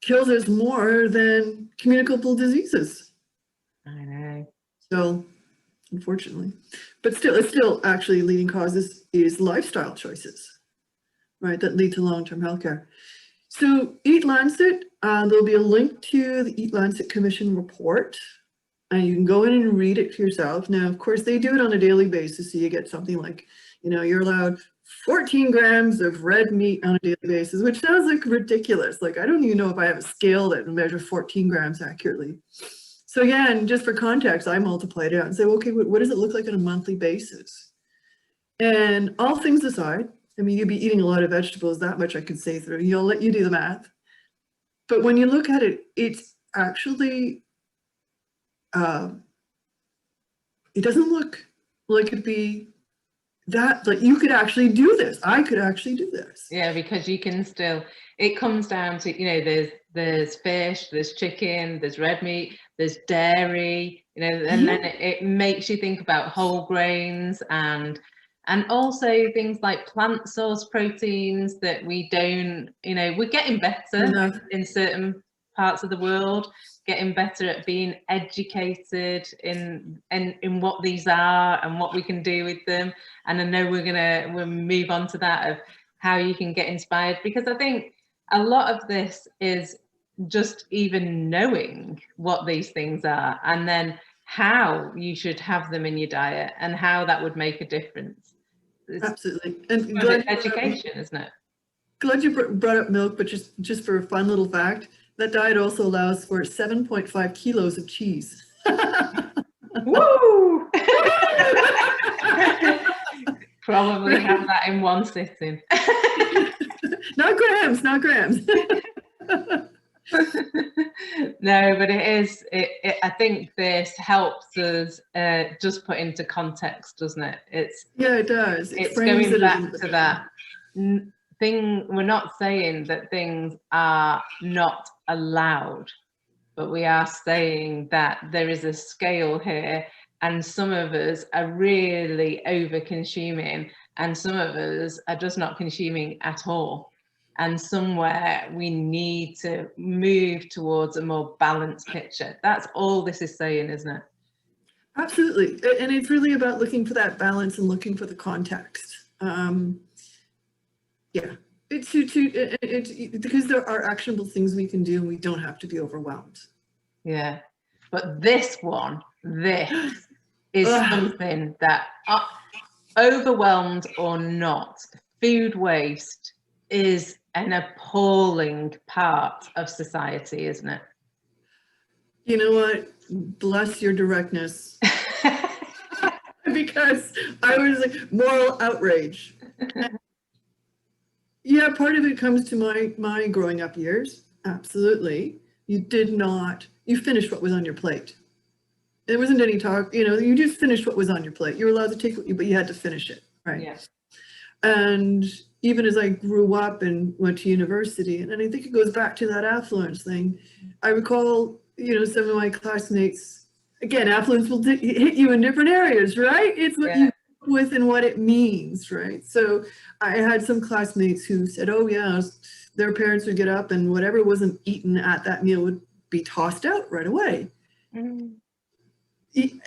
Speaker 2: kills us more than communicable diseases.
Speaker 1: I know.
Speaker 2: So, unfortunately, but still, it's still actually leading causes is lifestyle choices, right, that lead to long-term healthcare. So, Eat Lancet, there'll be a link to the Eat Lancet Commission report. And you can go in and read it for yourself. Now, of course, they do it on a daily basis. So you get something like, you know, you're allowed 14 grams of red meat on a daily basis, which sounds like ridiculous. Like, I don't even know if I have a scale that measures 14 grams accurately. So again, just for context, I multiplied it out and say, okay, what does it look like on a monthly basis? And all things aside, I mean, you'd be eating a lot of vegetables, that much I could say through. You'll let you do the math. But when you look at it, it's actually it doesn't look like it'd be that, like you could actually do this. I could actually do this.
Speaker 1: Yeah, because you can still, it comes down to, you know, there's fish, there's chicken, there's red meat, there's dairy, you know, and then it makes you think about whole grains and also things like plant source proteins that we don't, you know, we're getting better in certain parts of the world, getting better at being educated in what these are and what we can do with them. And I know we'll move on to that of how you can get inspired, because I think a lot of this is just even knowing what these things are, and then how you should have them in your diet and how that would make a difference.
Speaker 2: Absolutely. And
Speaker 1: education, isn't it?
Speaker 2: Glad you brought up milk, but just for a fun little fact, that diet also allows for 7.5 kilos of cheese.
Speaker 1: Woo! Probably have that in one sitting.
Speaker 2: Not grams, not grams.
Speaker 1: No, but I think this helps us just put into context, doesn't it?
Speaker 2: Yeah, it does.
Speaker 1: It's going back to that thing. We're not saying that things are not allowed, but we are saying that there is a scale here, and some of us are really over consuming, and some of us are just not consuming at all. And somewhere we need to move towards a more balanced picture. That's all this is saying, isn't it?
Speaker 2: Absolutely. And it's really about looking for that balance and looking for the context. Yeah, it's because there are actionable things we can do and we don't have to be overwhelmed.
Speaker 1: Yeah, but this is something that, overwhelmed or not, food waste is an appalling part of society, isn't it?
Speaker 2: You know what? Bless your directness. Because I was like, moral outrage. Yeah, part of it comes to my growing up years. Absolutely. You finished what was on your plate. There wasn't any talk, you just finished what was on your plate. You were allowed to take what but you had to finish it, right?
Speaker 1: Yeah.
Speaker 2: And even as I grew up and went to university, and I think it goes back to that affluence thing, I recall, some of my classmates, again, affluence will hit you in different areas, right? It's what you with and what it means, right? So I had some classmates who said, oh yeah, their parents would get up and whatever wasn't eaten at that meal would be tossed out right away.
Speaker 1: Mm.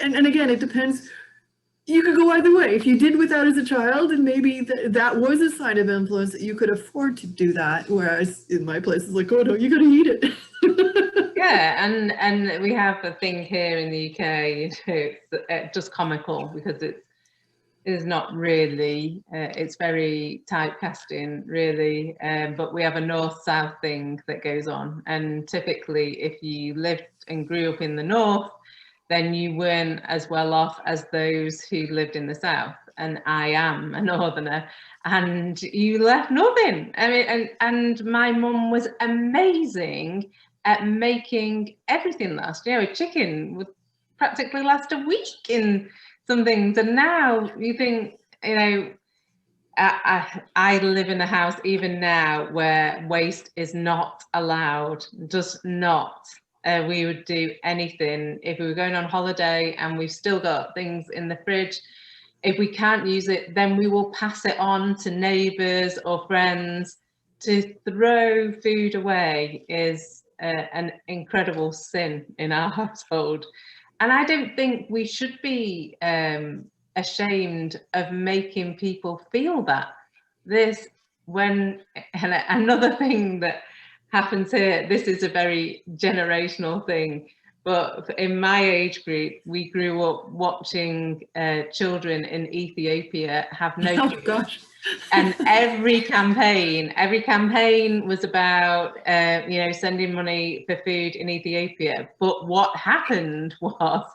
Speaker 2: And again, it depends. You could go either way. If you did without as a child, and maybe that was a sign of influence that you could afford to do that. Whereas in my place, it's like, oh no, you got to eat it.
Speaker 1: Yeah, and we have a thing here in the UK, it's just comical because it is not really, it's very typecasting really, but we have a north-south thing that goes on, and typically if you lived and grew up in the north, then you weren't as well off as those who lived in the south, and I am a northerner, and you left nothing. I mean, and my mum was amazing at making everything last. A chicken would practically last a week in some things, and now you think, I live in a house even now where waste is not allowed, just not. We would do anything if we were going on holiday and we've still got things in the fridge. If we can't use it, then we will pass it on to neighbours or friends. To throw food away is an incredible sin in our household. And I don't think we should be ashamed of making people feel that. And another thing that happens here, this is a very generational thing, but in my age group, we grew up watching children in Ethiopia have no food.
Speaker 2: Gosh.
Speaker 1: And every campaign was about sending money for food in Ethiopia. But what happened was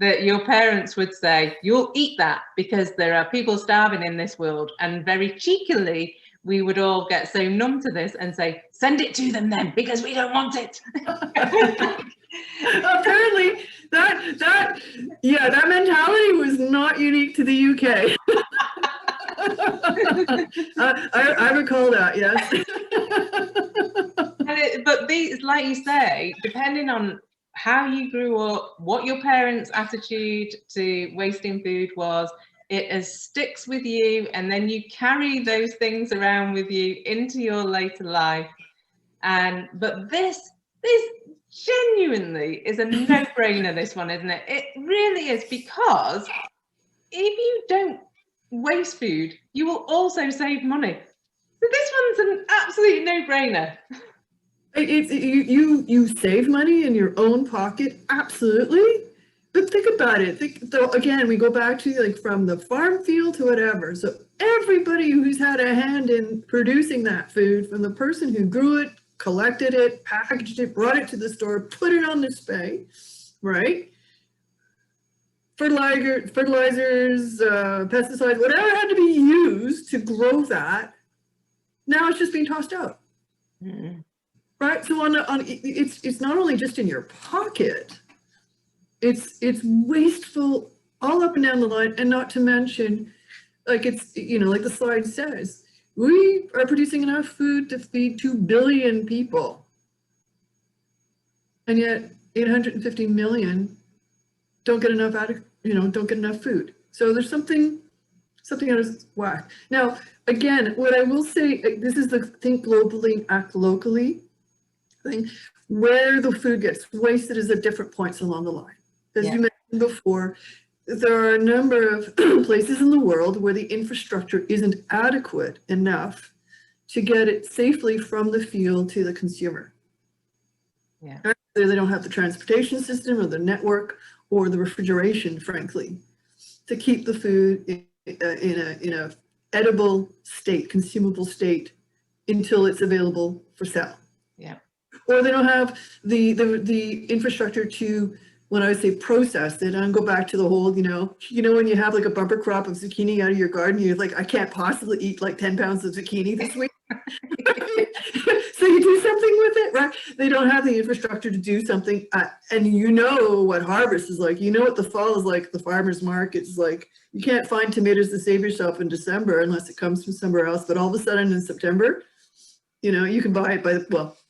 Speaker 1: that your parents would say, you'll eat that because there are people starving in this world, and very cheekily we would all get so numb to this and say, send it to them then, because we don't want it.
Speaker 2: Apparently that mentality was not unique to the UK. I recall that, yes.
Speaker 1: But these, like you say, depending on how you grew up, what your parents' attitude to wasting food was, it sticks with you, and then you carry those things around with you into your later life. But this genuinely is a no-brainer, this one, isn't it? It really is, because if you don't waste food, you will also save money. So this one's an absolute no-brainer.
Speaker 2: You save money in your own pocket, absolutely. But think about it. Though, again, we go back to like from the farm field to whatever. So everybody who's had a hand in producing that food, from the person who grew it, collected it, packaged it, brought it to the store, put it on display, right? Fertilizers, pesticides, whatever had to be used to grow that. Now it's just being tossed out.
Speaker 1: Mm.
Speaker 2: Right, so it's not only just in your pocket, it's wasteful all up and down the line, and not to mention, like it's, like the slide says, we are producing enough food to feed 2 billion people, and yet 850 million don't get enough don't get enough food. So there's something out of whack. Now, again, what I will say, this is the think globally, act locally thing. Where the food gets wasted is at different points along the line. As you mentioned before, there are a number of places in the world where the infrastructure isn't adequate enough to get it safely from the field to the consumer.
Speaker 1: Yeah.
Speaker 2: They don't have the transportation system or the network or the refrigeration, frankly, to keep the food in a edible state, consumable state, until it's available for sale.
Speaker 1: Yeah.
Speaker 2: Or they don't have the infrastructure to, when I say process it, and go back to the whole, when you have like a bumper crop of zucchini out of your garden, you're like, I can't possibly eat like 10 pounds of zucchini this week. So you do something with it, right? They don't have the infrastructure to do something. And what harvest is like, what the fall is like, the farmer's market is like, you can't find tomatoes to save yourself in December unless it comes from somewhere else. But all of a sudden in September, you can buy it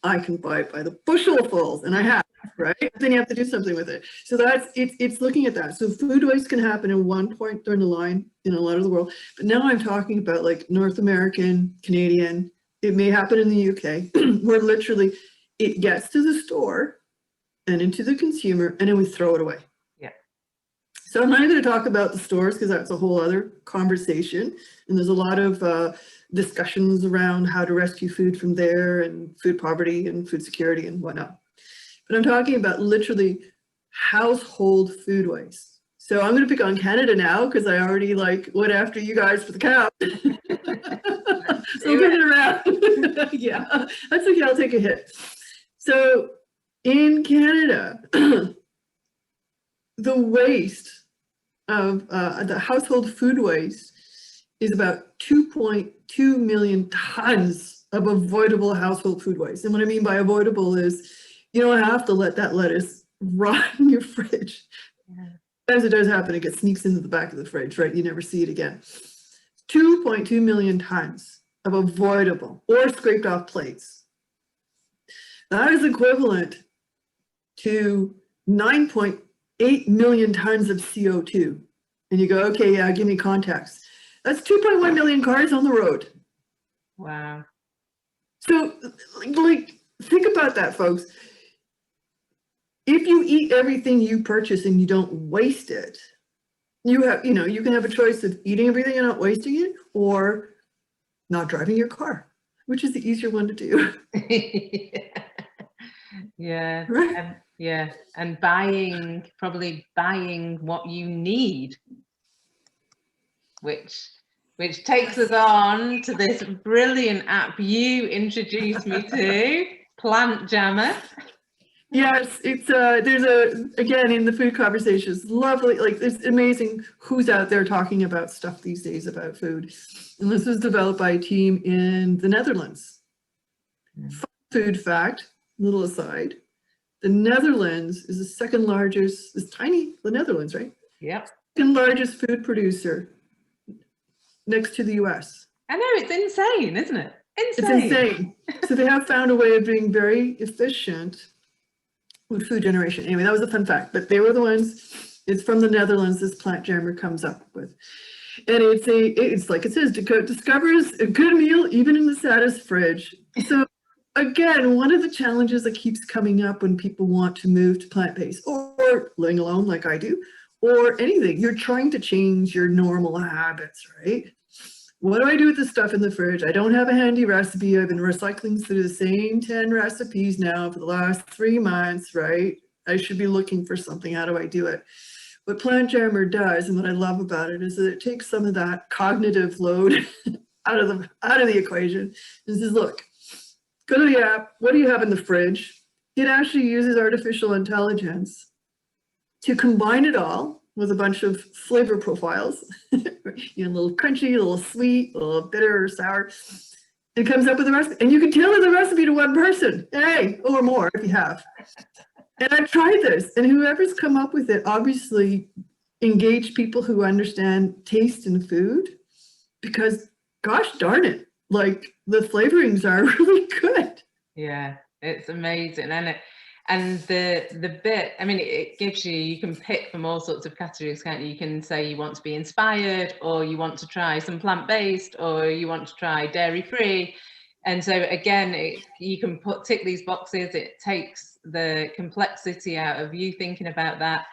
Speaker 2: I can buy it by the bushel-fulls, and I have, right? Then you have to do something with it. So it's looking at that. So food waste can happen at one point during the line in a lot of the world. But now I'm talking about like North American, Canadian, it may happen in the UK, where literally it gets to the store and into the consumer, and then we throw it away.
Speaker 1: Yeah.
Speaker 2: So I'm not going to talk about the stores because that's a whole other conversation. And there's a lot of discussions around how to rescue food from there, and food poverty and food security and whatnot. But I'm talking about literally household food waste. So I'm going to pick on Canada now because I already went after you guys for the cow. So we'll give it around. Yeah, that's okay. I'll take a hit. So in Canada, the waste of the household food waste is about 2.2 million tons of avoidable household food waste. And what I mean by avoidable is you don't have to let that lettuce rot in your fridge. Yeah. As it does happen, it sneaks into the back of the fridge, right? You never see it again. 2.2 million tons of avoidable or scraped off plates. That is equivalent to 9.8 million tons of CO2. And you go, okay, yeah, give me context. That's 2.1 million cars on the road.
Speaker 1: Wow.
Speaker 2: So, think about that, folks. If you eat everything you purchase and you don't waste it, you can have a choice of eating everything and not wasting it, or not driving your car, which is the easier one to do.
Speaker 1: Yeah.
Speaker 2: Right.
Speaker 1: Yeah. And probably buying what you need, which takes us on to this brilliant app you introduced me to, Plant Jammer.
Speaker 2: Yes, it's again, in the food conversations, lovely, it's amazing who's out there talking about stuff these days about food. And this was developed by a team in the Netherlands. Food fact, little aside, the Netherlands is the second largest, the Netherlands, right?
Speaker 1: Yep.
Speaker 2: Second largest food producer next to the US.
Speaker 1: I know, it's insane, isn't it? Insane.
Speaker 2: It's insane. So they have found a way of being very efficient with food generation. Anyway, that was a fun fact, but they were the ones. It's from the Netherlands. This plant jammer comes up with, and it's like it says, discovers a good meal even in the saddest fridge. So again, one of the challenges that keeps coming up when people want to move to plant-based or living alone like I do, or anything, you're trying to change your normal habits, right? what do I do with the stuff in the fridge? I don't have a handy recipe. I've been recycling through the same 10 recipes now for the last 3 months, right? I should be looking for something. How do I do it? What Plant Jammer does, and what I love about it, is that it takes some of that cognitive load out of the equation. It says, look, go to the app. What do you have in the fridge? It actually uses artificial intelligence to combine it all with a bunch of flavor profiles, a little crunchy, a little sweet, a little bitter or sour. It comes up with a recipe, and you can tailor the recipe to one person, or more if you have. And I've tried this, and whoever's come up with it obviously engaged people who understand taste and food, because gosh darn it, like the flavorings are really good.
Speaker 1: Yeah, it's amazing. And the bit, I mean, it gives you can pick from all sorts of categories, can't you? You can say you want to be inspired, or you want to try some plant-based, or you want to try dairy-free. And so again, you can tick these boxes. It takes the complexity out of you thinking about that.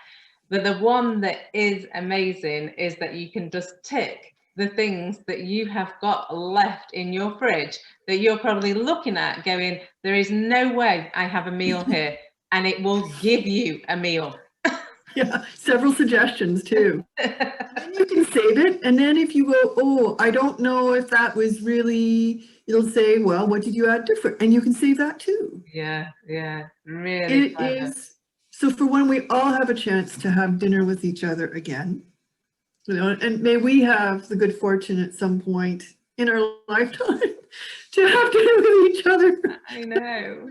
Speaker 1: But the one that is amazing is that you can just tick the things that you have got left in your fridge that you're probably looking at going, there is no way I have a meal here, and it will give you a meal.
Speaker 2: Yeah, several suggestions too. And you can save it, and then if you go, oh, I don't know if that was really, it'll say, well, what did you add different? And you can save that too.
Speaker 1: Yeah, really
Speaker 2: it is. So for when we all have a chance to have dinner with each other again, and may we have the good fortune at some point in our lifetime to have dinner with each other.
Speaker 1: I know.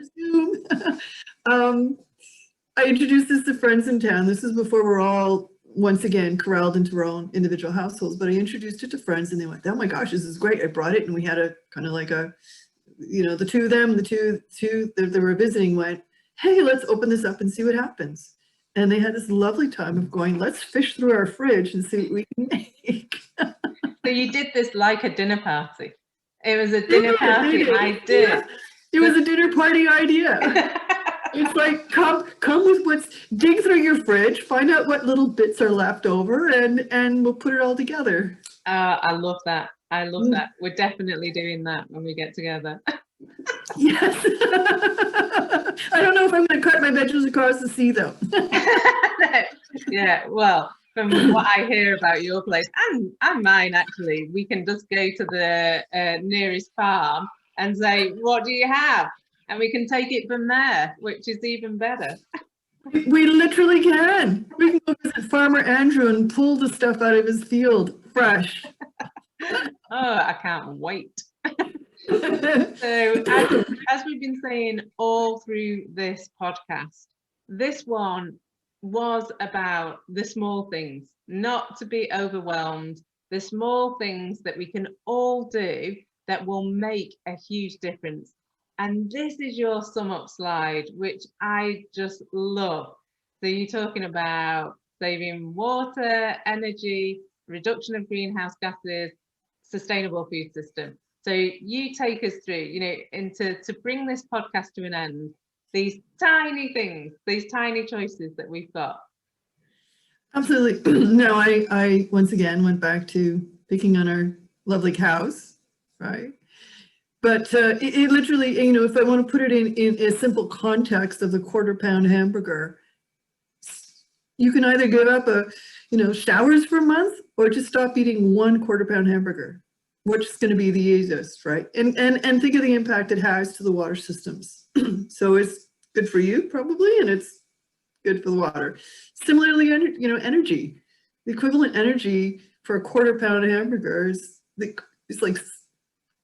Speaker 2: I introduced this to friends in town. This is before we're all once again corralled into our own individual households, but I introduced it to friends and they went, oh my gosh, this is great. I brought it, and we had a kind of like a, the two of them, the two that were visiting went, hey, let's open this up and see what happens. And they had this lovely time of going, let's fish through our fridge and see what we can make.
Speaker 1: So you did this like a dinner party. It was a dinner party idea.
Speaker 2: Yeah. It was a dinner party idea. It's like, come with dig through your fridge, find out what little bits are left over, and we'll put it all together.
Speaker 1: I love that. I love that. We're definitely doing that when we get together.
Speaker 2: Yes. I don't know if I'm going to cut my vegetables across the sea, though.
Speaker 1: Yeah, well, from what I hear about your place and mine, actually, we can just go to the nearest farm and say, what do you have? And we can take it from there, which is even better.
Speaker 2: We literally can. We can go visit Farmer Andrew and pull the stuff out of his field fresh.
Speaker 1: Oh, I can't wait. So as we've been saying all through this podcast, this one was about the small things, not to be overwhelmed, the small things that we can all do that will make a huge difference. And this is your sum up slide, which I just love. So you're talking about saving water, energy, reduction of greenhouse gases, sustainable food system. So you take us through, and to bring this podcast to an end, these tiny things, these tiny choices that we've got.
Speaker 2: Absolutely. No, I once again went back to picking on our lovely cows, right? But it literally, if I want to put it in a simple context of the quarter-pound hamburger, you can either give up showers for a month or just stop eating 1 quarter-pound hamburger, which is going to be the easiest, right? And think of the impact it has to the water systems. So it's good for you probably, and it's good for the water. Similarly, energy, the equivalent energy for a quarter-pound hamburger is like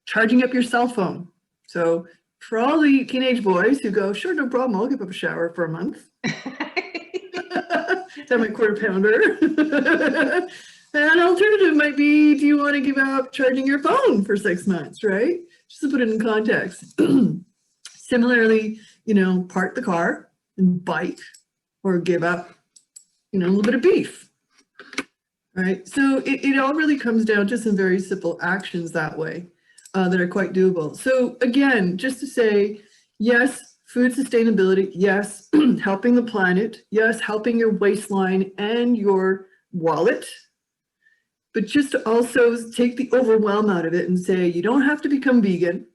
Speaker 2: charging up your cell phone. So for all the teenage boys who go, sure, no problem, I'll give up a shower for a month. Have my quarter pounder. An alternative might be, do you want to give up charging your phone for 6 months, right? Just to put it in context. Similarly, park the car and bike, or give up, a little bit of beef, right? So it all really comes down to some very simple actions that way that are quite doable. So again, just to say, yes, food sustainability, yes, helping the planet, yes, helping your waistline and your wallet, but just to also take the overwhelm out of it and say, you don't have to become vegan.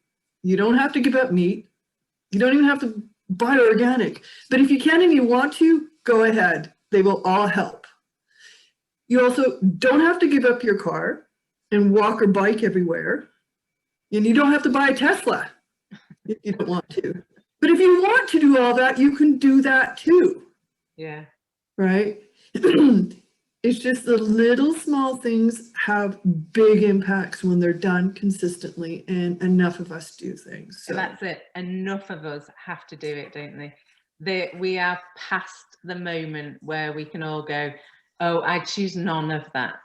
Speaker 2: You don't have to give up meat. You don't even have to buy organic. But if you can and you want to, go ahead. They will all help. You also don't have to give up your car and walk or bike everywhere. And you don't have to buy a Tesla if you don't want to. But if you want to do all that, you can do that too.
Speaker 1: Yeah.
Speaker 2: Right? It's just the little small things have big impacts when they're done consistently, and enough of us do things. So.
Speaker 1: And that's it. Enough of us have to do it, don't they? We are past the moment where we can all go, oh, I choose none of that.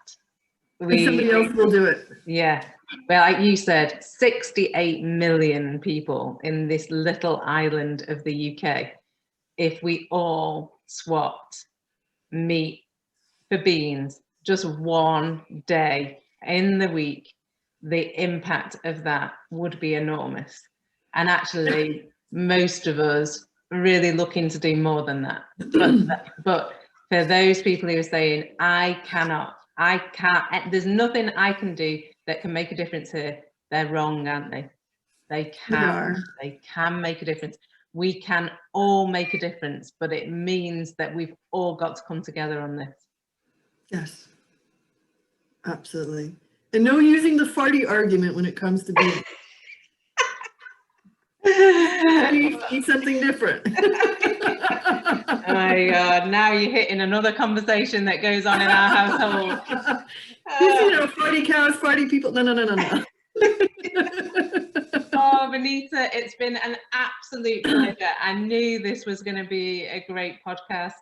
Speaker 2: Somebody else will do it.
Speaker 1: Yeah. Well, like you said, 68 million people in this little island of the UK. If we all swapped meat for beans just one day in the week, the impact of that would be enormous. And actually, most of us really looking to do more than that. But for those people who are saying, I can't, there's nothing I can do that can make a difference here, they're wrong, aren't they? They can make a difference. We can all make a difference, but it means that we've all got to come together on this.
Speaker 2: Yes, absolutely. And no using the farty argument when it comes to being. Eat something different.
Speaker 1: Oh my God, now you're hitting another conversation that goes on in our household.
Speaker 2: You know, farty cows, farty people. No.
Speaker 1: Oh, Bonita, it's been an absolute pleasure. I knew this was going to be a great podcast.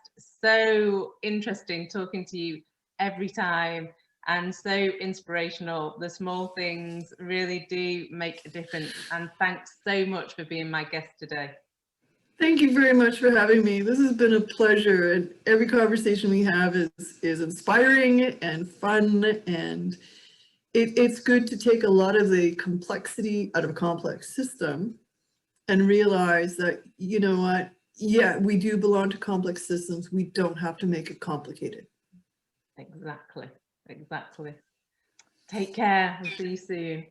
Speaker 1: So interesting talking to you every time, and so inspirational. The small things really do make a difference. And thanks so much for being my guest today.
Speaker 2: Thank you very much for having me. This has been a pleasure, and every conversation we have is inspiring and fun, and it's good to take a lot of the complexity out of a complex system and realize that, you know what, yeah, we do belong to complex systems. We don't have to make it complicated.
Speaker 1: Exactly. Take care. I'll see you soon.